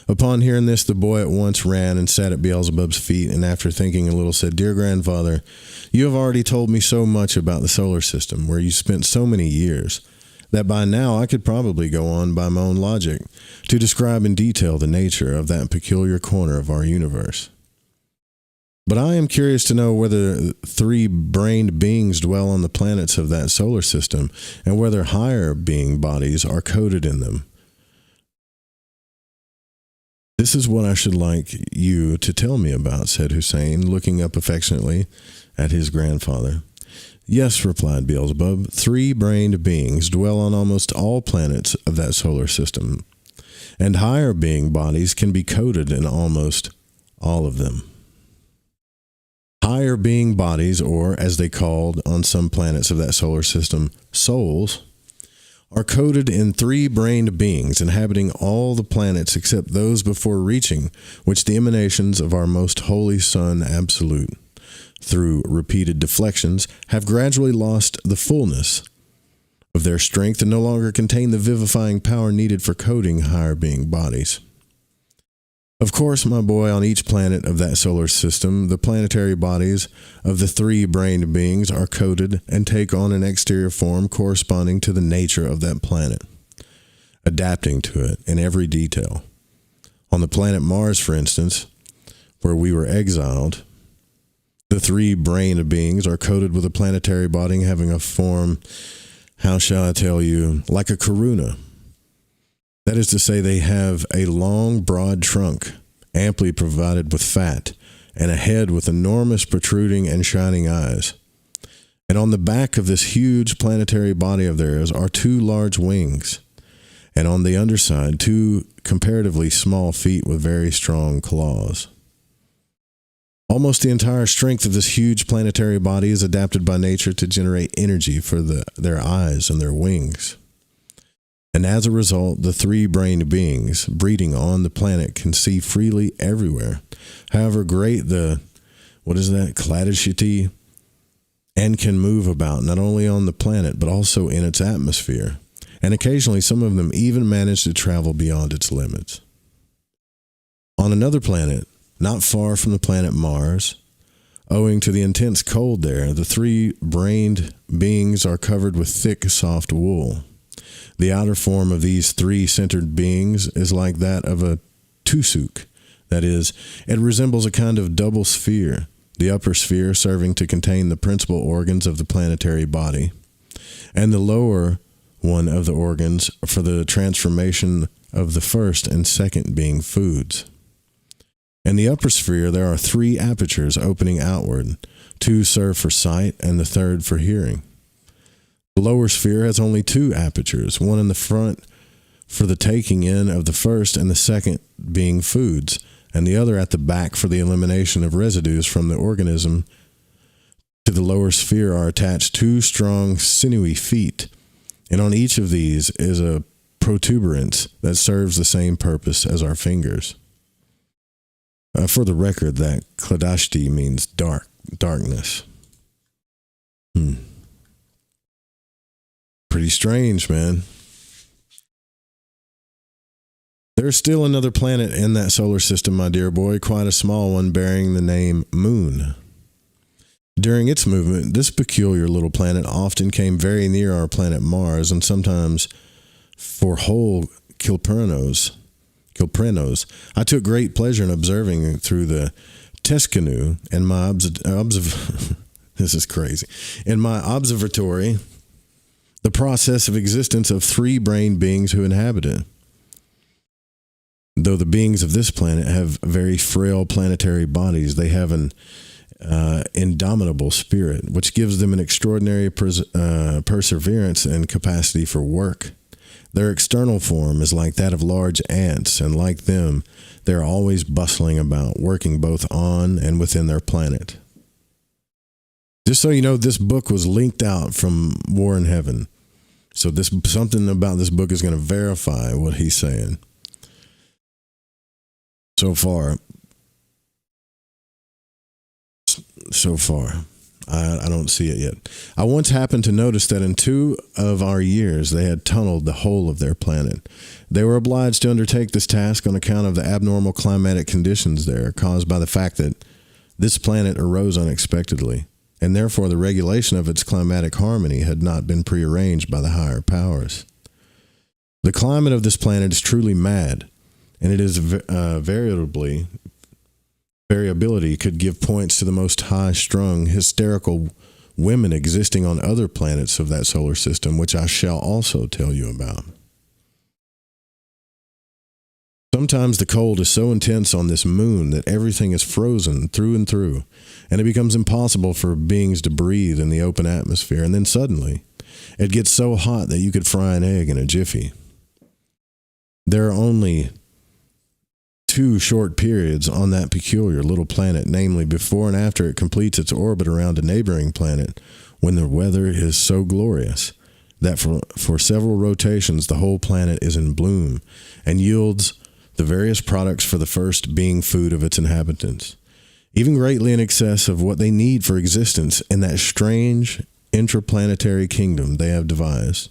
Upon hearing this, the boy at once ran and sat at Beelzebub's feet, and after thinking a little said, "Dear grandfather, you have already told me so much about the solar system, where you spent so many years, that by now I could probably go on by my own logic to describe in detail the nature of that peculiar corner of our universe. But I am curious to know whether three-brained beings dwell on the planets of that solar system, and whether higher being bodies are coded in them. This is what I should like you to tell me about," said Hussein, looking up affectionately at his grandfather. "Yes," replied Beelzebub, "three-brained beings dwell on almost all planets of that solar system, and higher being bodies can be coded in almost all of them. Higher being bodies, or as they called on some planets of that solar system, souls, are coded in three-brained beings inhabiting all the planets except those before reaching which the emanations of our most holy Sun Absolute, through repeated deflections, have gradually lost the fullness of their strength and no longer contain the vivifying power needed for coding higher being bodies. Of course, my boy, on each planet of that solar system, the planetary bodies of the three-brained beings are coded and take on an exterior form corresponding to the nature of that planet, adapting to it in every detail. On the planet Mars, for instance, where we were exiled, the three-brained beings are coded with a planetary body having a form, how shall I tell you, like a corona. That is to say, they have a long, broad trunk, amply provided with fat, and a head with enormous protruding and shining eyes. And on the back of this huge planetary body of theirs are two large wings, and on the underside, two comparatively small feet with very strong claws. Almost the entire strength of this huge planetary body is adapted by nature to generate energy for their eyes and their wings. And as a result, the three-brained beings breeding on the planet can see freely everywhere, however great the, cladicity, and can move about not only on the planet but also in its atmosphere, and occasionally some of them even manage to travel beyond its limits. On another planet, not far from the planet Mars, owing to the intense cold there, the three-brained beings are covered with thick, soft wool. The outer form of these three-centered beings is like that of a tusuk. That is, it resembles a kind of double sphere, the upper sphere serving to contain the principal organs of the planetary body, and the lower one of the organs for the transformation of the first and second being foods. In the upper sphere there are three apertures opening outward. Two serve for sight and the third for hearing. The lower sphere has only two apertures, one in the front for the taking in of the first and the second being foods, and the other at the back for the elimination of residues from the organism. To the lower sphere are attached two strong, sinewy feet, and on each of these is a protuberance that serves the same purpose as our fingers. For the record, that kladashti means darkness. Pretty strange, man. There's still another planet in that solar system, my dear boy, quite a small one bearing the name Moon. During its movement, this peculiar little planet often came very near our planet Mars, and sometimes for whole Kilprenos, I took great pleasure in observing through the test canoe and my this is crazy. In my observatory, the process of existence of 3 brain beings who inhabit it. Though the beings of this planet have very frail planetary bodies, they have an indomitable spirit, which gives them an extraordinary perseverance and capacity for work. Their external form is like that of large ants, and like them, they are always bustling about, working both on and within their planet. Just so you know, this book was linked out from War in Heaven. So something about this book is going to verify what he's saying. So far, I don't see it yet. I once happened to notice that in 2 of our years, they had tunneled the whole of their planet. They were obliged to undertake this task on account of the abnormal climatic conditions there, caused by the fact that this planet arose unexpectedly, and therefore the regulation of its climatic harmony had not been prearranged by the higher powers. The climate of this planet is truly mad, and it is variability could give points to the most high-strung, hysterical women existing on other planets of that solar system, which I shall also tell you about. Sometimes the cold is so intense on this moon that everything is frozen through and through, and it becomes impossible for beings to breathe in the open atmosphere, and then suddenly, it gets so hot that you could fry an egg in a jiffy. There are only 2 short periods on that peculiar little planet, namely before and after it completes its orbit around a neighboring planet, when the weather is so glorious that for several rotations the whole planet is in bloom and yields the various products for the first being food of its inhabitants, even greatly in excess of what they need for existence in that strange intraplanetary kingdom they have devised,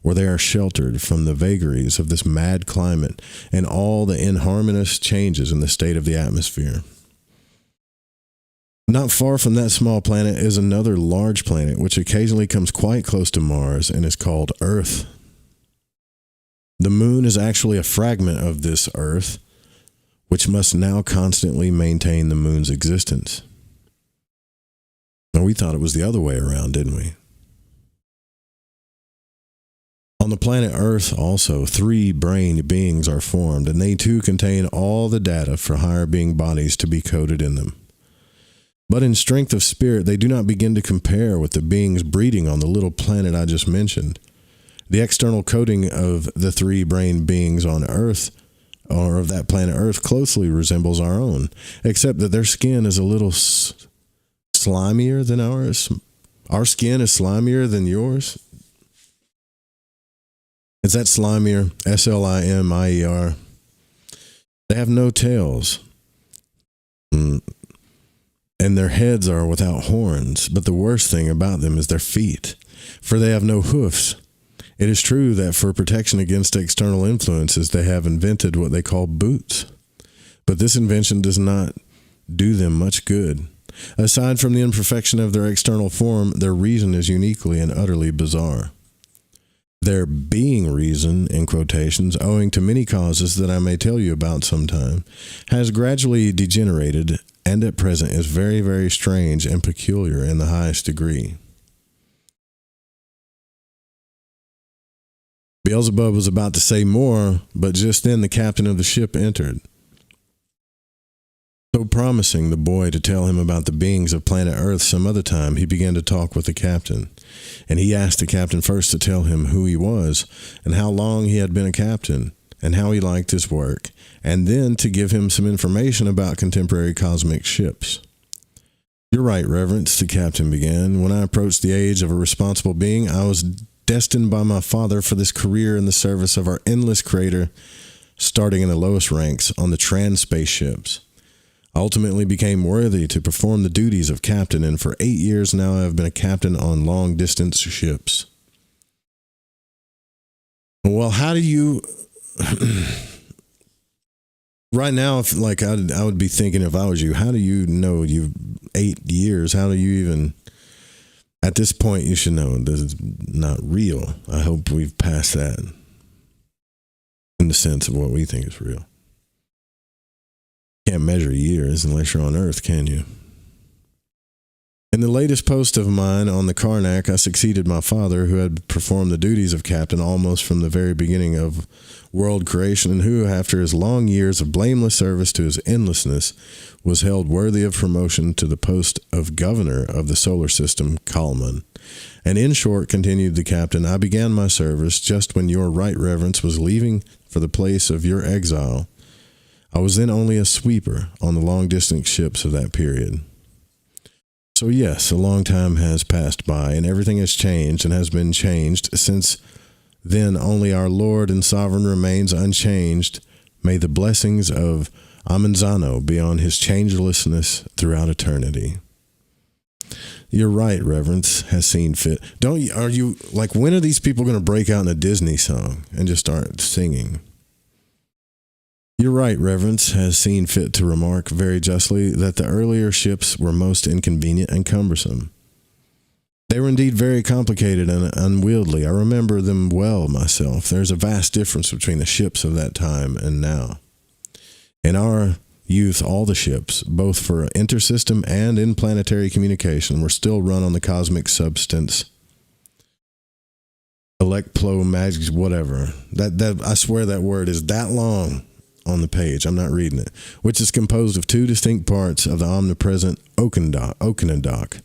where they are sheltered from the vagaries of this mad climate and all the inharmonious changes in the state of the atmosphere. Not far from that small planet is another large planet, which occasionally comes quite close to Mars and is called Earth. The moon is actually a fragment of this Earth, which must now constantly maintain the moon's existence. Now, we thought it was the other way around, didn't we? On the planet Earth also, 3 brain beings are formed, and they too contain all the data for higher being bodies to be coded in them. But in strength of spirit, they do not begin to compare with the beings breeding on the little planet I just mentioned. The external coding of the 3 brain beings on Earth, or of that planet Earth, closely resembles our own, except that their skin is a little slimier than ours. Our skin is slimier than yours. Is that slimier? S-L-I-M-I-E-R. They have no tails. And their heads are without horns. But the worst thing about them is their feet, for they have no hoofs. It is true that for protection against external influences, they have invented what they call boots. But this invention does not do them much good. Aside from the imperfection of their external form, their reason is uniquely and utterly bizarre. Their being reason, in quotations, owing to many causes that I may tell you about sometime, has gradually degenerated and at present is very, very strange and peculiar in the highest degree. Beelzebub was about to say more, but just then the captain of the ship entered. So promising the boy to tell him about the beings of planet Earth some other time, he began to talk with the captain. And he asked the captain first to tell him who he was, and how long he had been a captain, and how he liked his work, and then to give him some information about contemporary cosmic ships. "You're right, Reverence," the captain began. "When I approached the age of a responsible being, I was destined by my father for this career in the service of our endless creator, starting in the lowest ranks on the trans-space ships. I ultimately became worthy to perform the duties of captain, and for 8 years now I have been a captain on long-distance ships." Well, how do you... Right now, if like I would be thinking if I was you, how do you know you've 8 years? How do you even... At this point, you should know this is not real. I hope we've passed that in the sense of what we think is real. Can't measure years unless you're on Earth, can you? In the latest post of mine on the Karnak, I succeeded my father, who had performed the duties of captain almost from the very beginning of world creation, and who, after his long years of blameless service to his endlessness, was held worthy of promotion to the post of governor of the solar system, Kalman. And in short, continued the captain, I began my service just when your right reverence was leaving for the place of your exile. I was then only a sweeper on the long-distance ships of that period. So yes, a long time has passed by, and everything has changed and has been changed. Since then, only our Lord and Sovereign remains unchanged. May the blessings of Amenzano be on his changelessness throughout eternity. Your right, Reverence, has seen fit. Are you, like, when are these people going to break out in a Disney song and just start singing? Your right, Reverence, has seen fit to remark very justly that the earlier ships were most inconvenient and cumbersome. They were indeed very complicated and unwieldy. I remember them well myself. There's a vast difference between the ships of that time and now. In our youth, all the ships, both for intersystem and in planetary communication, were still run on the cosmic substance, electro-magic, whatever. That I swear that word is that long on the page. I'm not reading it. Which is composed of two distinct parts of the omnipresent Okanadoc.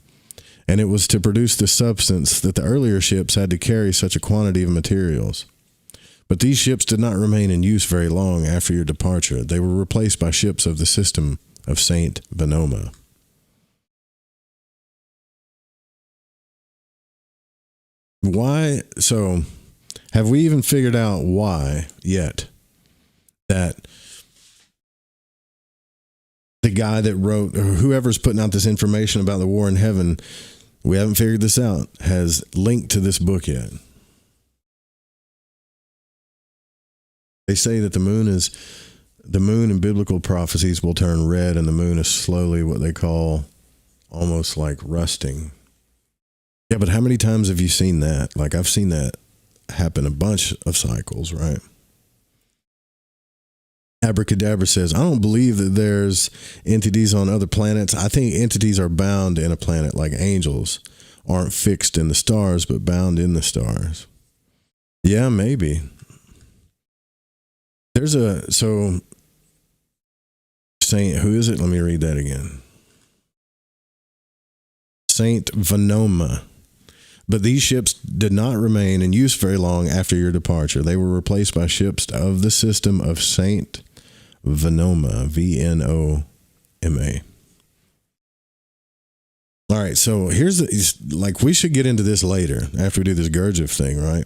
And it was to produce the substance that the earlier ships had to carry such a quantity of materials. But these ships did not remain in use very long after your departure. They were replaced by ships of the system of Saint Venoma. Why? So, have we even figured out why yet that the guy that wrote, or whoever's putting out this information about the war in heaven, we haven't figured this out, has linked to this book yet? They say that the moon in biblical prophecies will turn red, and the moon is slowly what they call almost like rusting. Yeah, but how many times have you seen that? Like, I've seen that happen a bunch of cycles, right? Abracadabra says, I don't believe that there's entities on other planets. I think entities are bound in a planet, like angels aren't fixed in the stars, but bound in the stars. Yeah, maybe. There's so Saint, who is it? Let me read that again. Saint Venoma. But these ships did not remain in use very long after your departure. They were replaced by ships of the system of Saint Venoma, Venoma. All right, so here's we should get into this later after we do this Gurdjieff thing, right?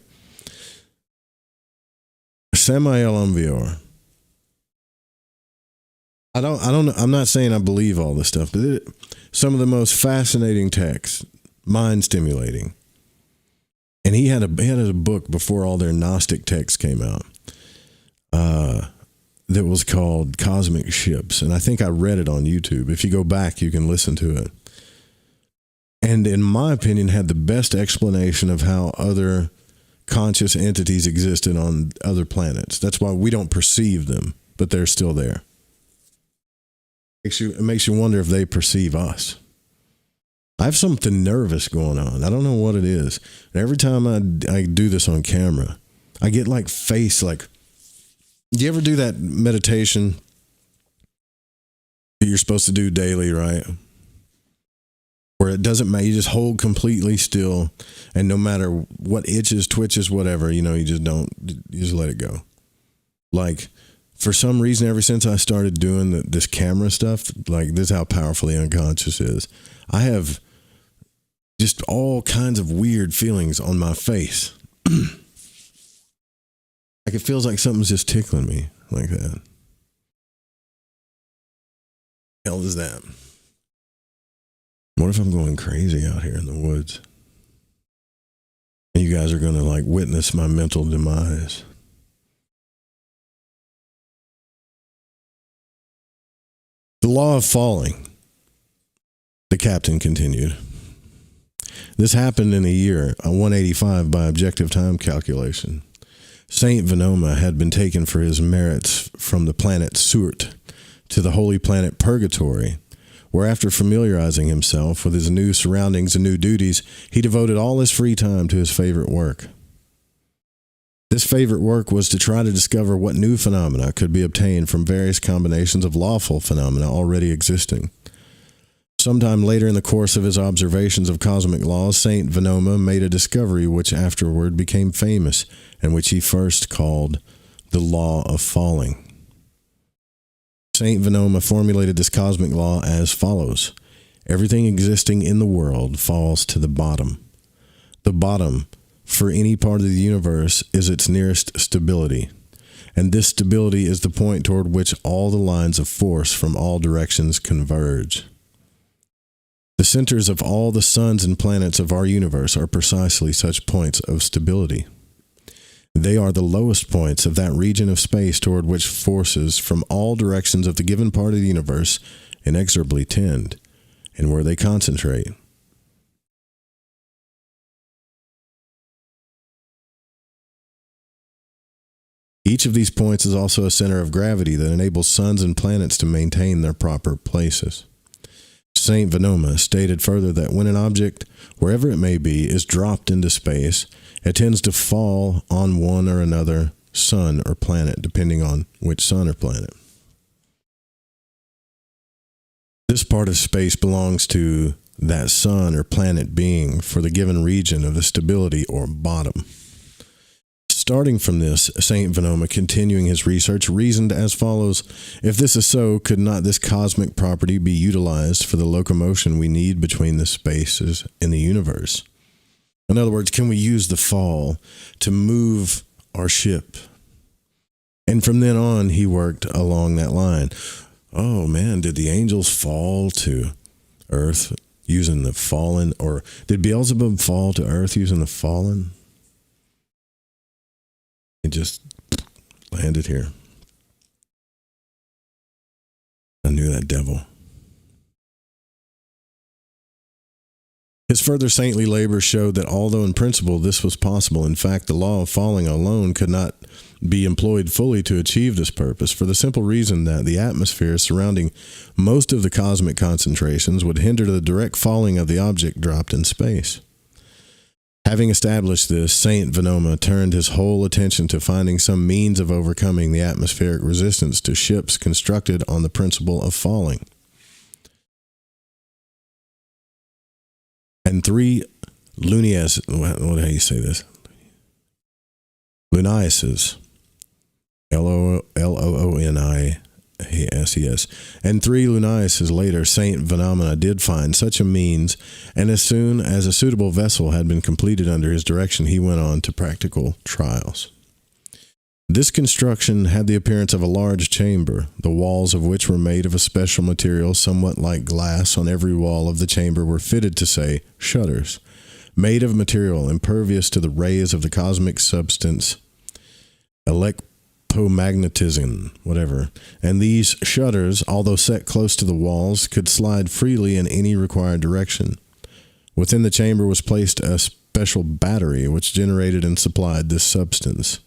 Samael Envior. I'm not saying I believe all this stuff, but some of the most fascinating texts, mind stimulating. And he had a book before all their Gnostic texts came out that was called Cosmic Ships. And I think I read it on YouTube. If you go back, you can listen to it. And in my opinion, had the best explanation of how other conscious entities existed on other planets. That's why we don't perceive them, but they're still there. It makes you wonder if they perceive us. I have something nervous going on. I don't know what it is. And every time I do this on camera, I get do you ever do that meditation that you're supposed to do daily, right? Where it doesn't matter, you just hold completely still, and no matter what itches, twitches, whatever, you just let it go. Like, for some reason, ever since I started doing this camera stuff, like, this is how powerful the unconscious is. I have just all kinds of weird feelings on my face. Like, it feels like something's just tickling me like that. The hell is that? What if I'm going crazy out here in the woods? And you guys are going to witness my mental demise. The law of falling, the captain continued. This happened in a year, 185 by objective time calculation. Saint Venoma had been taken for his merits from the planet Surt to the holy planet Purgatory, where after familiarizing himself with his new surroundings and new duties, he devoted all his free time to his favorite work. This favorite work was to try to discover what new phenomena could be obtained from various combinations of lawful phenomena already existing. Sometime later in the course of his observations of cosmic laws, Saint Venoma made a discovery which afterward became famous and which he first called the law of falling. Saint Venoma formulated this cosmic law as follows: everything existing in the world falls to the bottom. The bottom, for any part of the universe, is its nearest stability, and this stability is the point toward which all the lines of force from all directions converge. The centers of all the suns and planets of our universe are precisely such points of stability. They are the lowest points of that region of space toward which forces from all directions of the given part of the universe inexorably tend, and where they concentrate. Each of these points is also a center of gravity that enables suns and planets to maintain their proper places. Saint Venoma stated further that when an object, wherever it may be, is dropped into space, it tends to fall on one or another sun or planet, depending on which sun or planet. This part of space belongs to that sun or planet being for the given region of the stability or bottom. Starting from this, Saint Venoma, continuing his research, reasoned as follows: if this is so, could not this cosmic property be utilized for the locomotion we need between the spaces in the universe? In other words, can we use the fall to move our ship? And from then on, he worked along that line. Oh man, did the angels fall to earth using the fallen? Or did Beelzebub fall to earth using the fallen? It just landed here. I knew that devil. His further saintly labor showed that although in principle this was possible, in fact the law of falling alone could not be employed fully to achieve this purpose, for the simple reason that the atmosphere surrounding most of the cosmic concentrations would hinder the direct falling of the object dropped in space. Having established this, Saint Venoma turned his whole attention to finding some means of overcoming the atmospheric resistance to ships constructed on the principle of falling. And 3 Lunias, what do you say this? Luniases, Loonises, and 3 Luniases later, Saint Venoma did find such a means, and as soon as a suitable vessel had been completed under his direction, he went on to practical trials. This construction had the appearance of a large chamber, the walls of which were made of a special material somewhat like glass. On every wall of the chamber were fitted, to say, shutters, made of material impervious to the rays of the cosmic substance, electromagnetism, whatever, and these shutters, although set close to the walls, could slide freely in any required direction. Within the chamber was placed a special battery which generated and supplied this substance.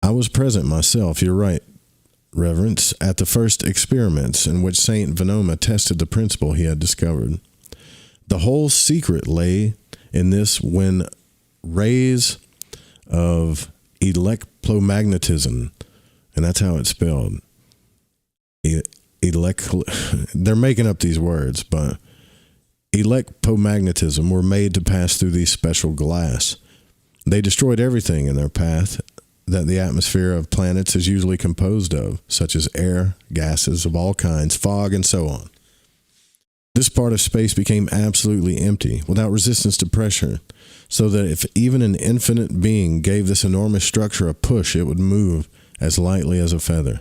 I was present myself, you're right, Reverence, at the first experiments in which Saint Venoma tested the principle he had discovered. The whole secret lay in this: when rays of electromagnetism, and that's how it's spelled. They're making up these words, but electromagnetism were made to pass through these special glass. They destroyed everything in their path that the atmosphere of planets is usually composed of, such as air, gases of all kinds, fog, and so on. This part of space became absolutely empty, without resistance to pressure, so that if even an infinite being gave this enormous structure a push, it would move as lightly as a feather.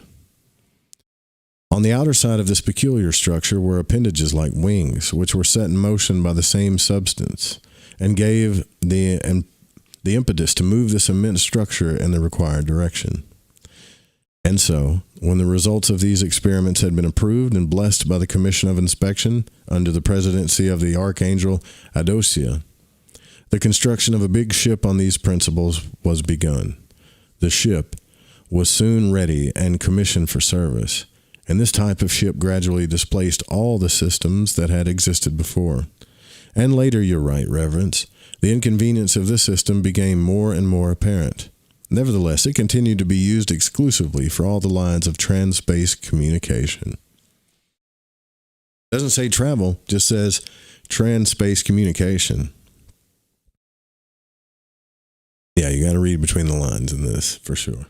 On the outer side of this peculiar structure were appendages like wings, which were set in motion by the same substance, and gave the impetus to move this immense structure in the required direction. And so, when the results of these experiments had been approved and blessed by the Commission of Inspection under the presidency of the Archangel Adosia, the construction of a big ship on these principles was begun. The ship was soon ready and commissioned for service, and this type of ship gradually displaced all the systems that had existed before. And later, you're right, Reverence, the inconvenience of this system became more and more apparent. Nevertheless, it continued to be used exclusively for all the lines of trans-space communication. Doesn't say travel, just says trans-space communication. Yeah, you got to read between the lines in this, for sure.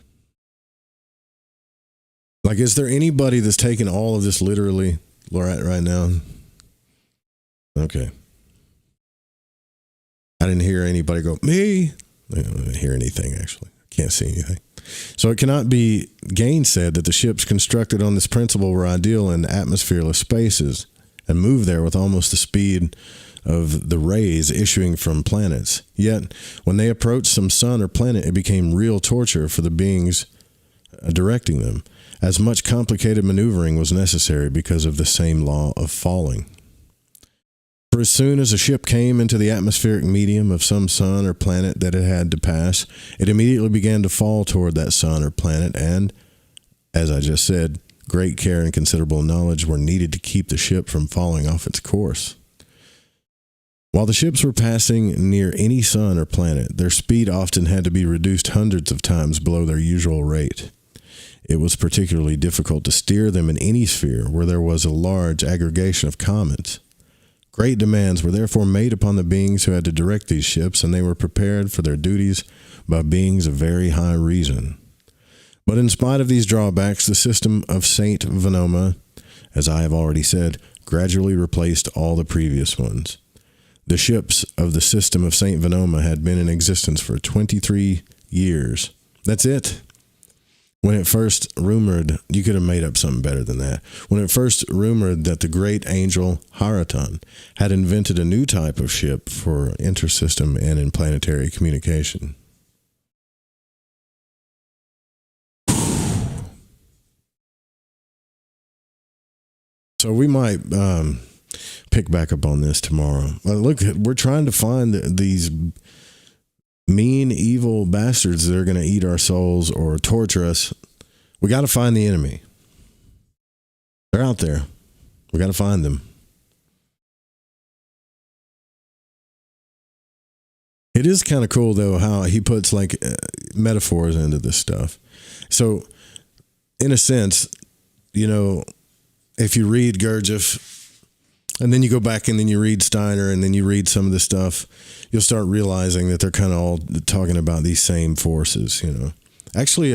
Like, is there anybody that's taking all of this literally right now? Okay. I didn't hear anybody go, me. I didn't hear anything, actually. I can't see anything. So it cannot be gainsaid that the ships constructed on this principle were ideal in atmosphereless spaces and moved there with almost the speed of the rays issuing from planets. Yet, when they approached some sun or planet, it became real torture for the beings directing them, as much complicated maneuvering was necessary because of the same law of falling. For as soon as a ship came into the atmospheric medium of some sun or planet that it had to pass, it immediately began to fall toward that sun or planet, and, as I just said, great care and considerable knowledge were needed to keep the ship from falling off its course. While the ships were passing near any sun or planet, their speed often had to be reduced hundreds of times below their usual rate. It was particularly difficult to steer them in any sphere where there was a large aggregation of comets. Great demands were therefore made upon the beings who had to direct these ships, and they were prepared for their duties by beings of very high reason. But in spite of these drawbacks, the system of Saint Venoma, as I have already said, gradually replaced all the previous ones. The ships of the system of Saint Venoma had been in existence for 23 years. That's it. When it first rumored, you could have made up something better than that. When it first rumored that the great angel Haraton had invented a new type of ship for intersystem and interplanetary communication. So we might pick back up on this tomorrow. Look, we're trying to find these mean, evil bastards that are going to eat our souls or torture us. We got to find the enemy. They're out there. We got to find them. It is kind of cool, though, how he puts like metaphors into this stuff. So, in a sense, you know, if you read Gurdjieff, and then you go back and then you read Steiner and then you read some of the stuff, you'll start realizing that they're kind of all talking about these same forces, you know. Actually,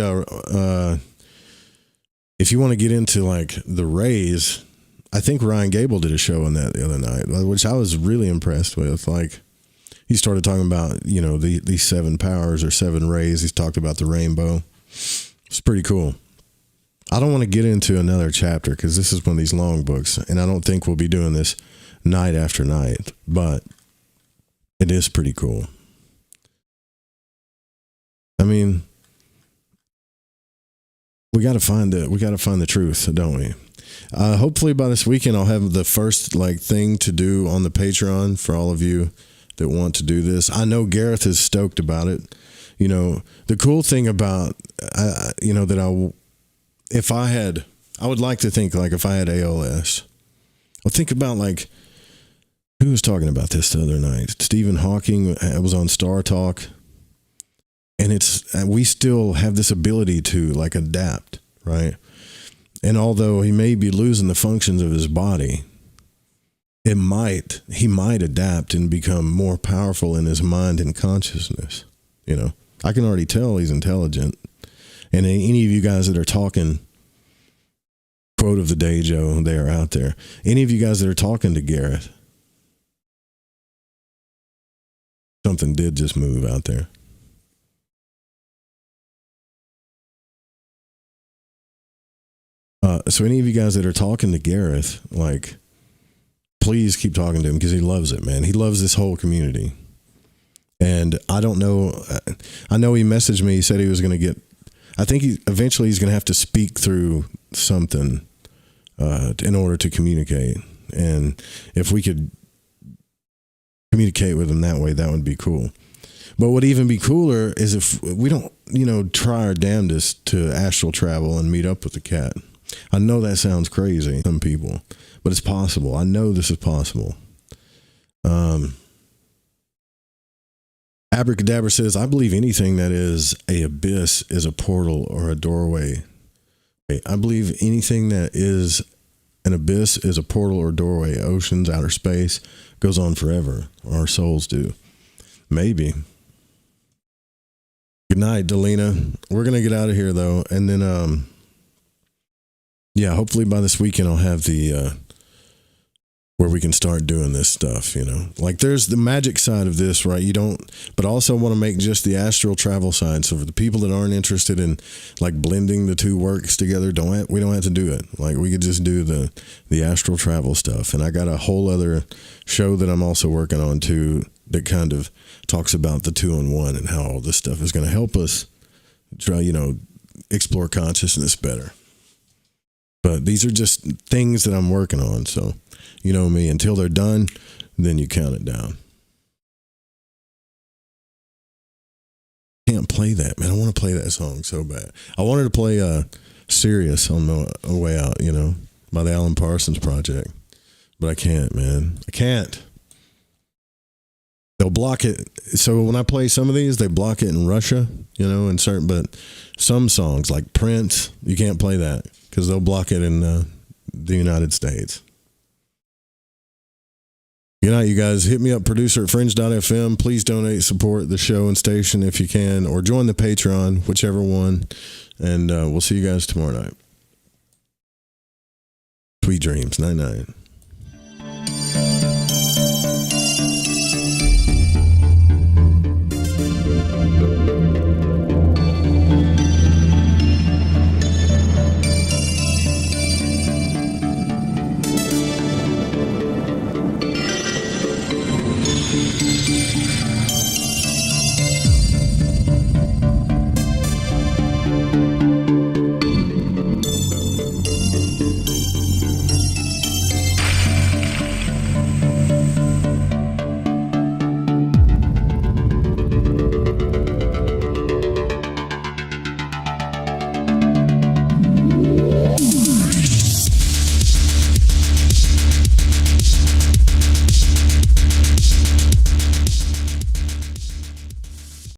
if you want to get into like the rays, I think Ryan Gable did a show on that the other night, which I was really impressed with. Like, he started talking about, you know, these 7 powers or 7 rays. He's talked about the rainbow. It's pretty cool. I don't want to get into another chapter because this is one of these long books, and I don't think we'll be doing this night after night, but it is pretty cool. I mean, we got to find the truth, don't we? Hopefully by this weekend I'll have the first like thing to do on the Patreon for all of you that want to do this. I know Gareth is stoked about it. You know, the cool thing about you know, that I would like to think like if I had ALS, I'll think about like, who was talking about this the other night? Stephen Hawking was on Star Talk, and we still have this ability to like adapt, right? And although he may be losing the functions of his body, he might adapt and become more powerful in his mind and consciousness. You know, I can already tell he's intelligent. And any of you guys that are talking, quote of the day, Joe, they are out there. Any of you guys that are talking to Gareth, something did just move out there. So any of you guys that are talking to Gareth, like, please keep talking to him because he loves it, man. He loves this whole community. And I don't know. I know he messaged me. He said he was going to get, I think eventually he's going to have to speak through something in order to communicate. And if we could communicate with him that way, that would be cool. But what would even be cooler is if we don't, you know, try our damnedest to astral travel and meet up with the cat. I know that sounds crazy, some people, but it's possible. I know this is possible. Abracadabra says, I believe anything that is a abyss is a portal or a doorway. I believe anything that is an abyss is a portal or doorway. Oceans, outer space, goes on forever. Our souls do. Maybe. Good night, Delina. We're going to get out of here, though. And then, yeah, hopefully by this weekend I'll have the, where we can start doing this stuff, Like there's the magic side of this, right? But also want to make just the astral travel side. So for the people that aren't interested in like blending the two works together, we don't have to do it. Like we could just do the astral travel stuff. And I got a whole other show that I'm also working on too, that kind of talks about the 2-in-1 and how all this stuff is going to help us try, explore consciousness better. But these are just things that I'm working on. So, you know me, until they're done, then you count it down. Can't play that, man. I want to play that song so bad. I wanted to play Sirius on the way out, by the Alan Parsons Project. But I can't, man. I can't. They'll block it. So when I play some of these, they block it in Russia, but some songs like Prince, you can't play that because they'll block it in the United States. Good night, you guys. Hit me up, producer at fringe.fm. Please donate, support the show and station if you can, or join the Patreon, whichever one. And we'll see you guys tomorrow night. Sweet dreams. Night-night.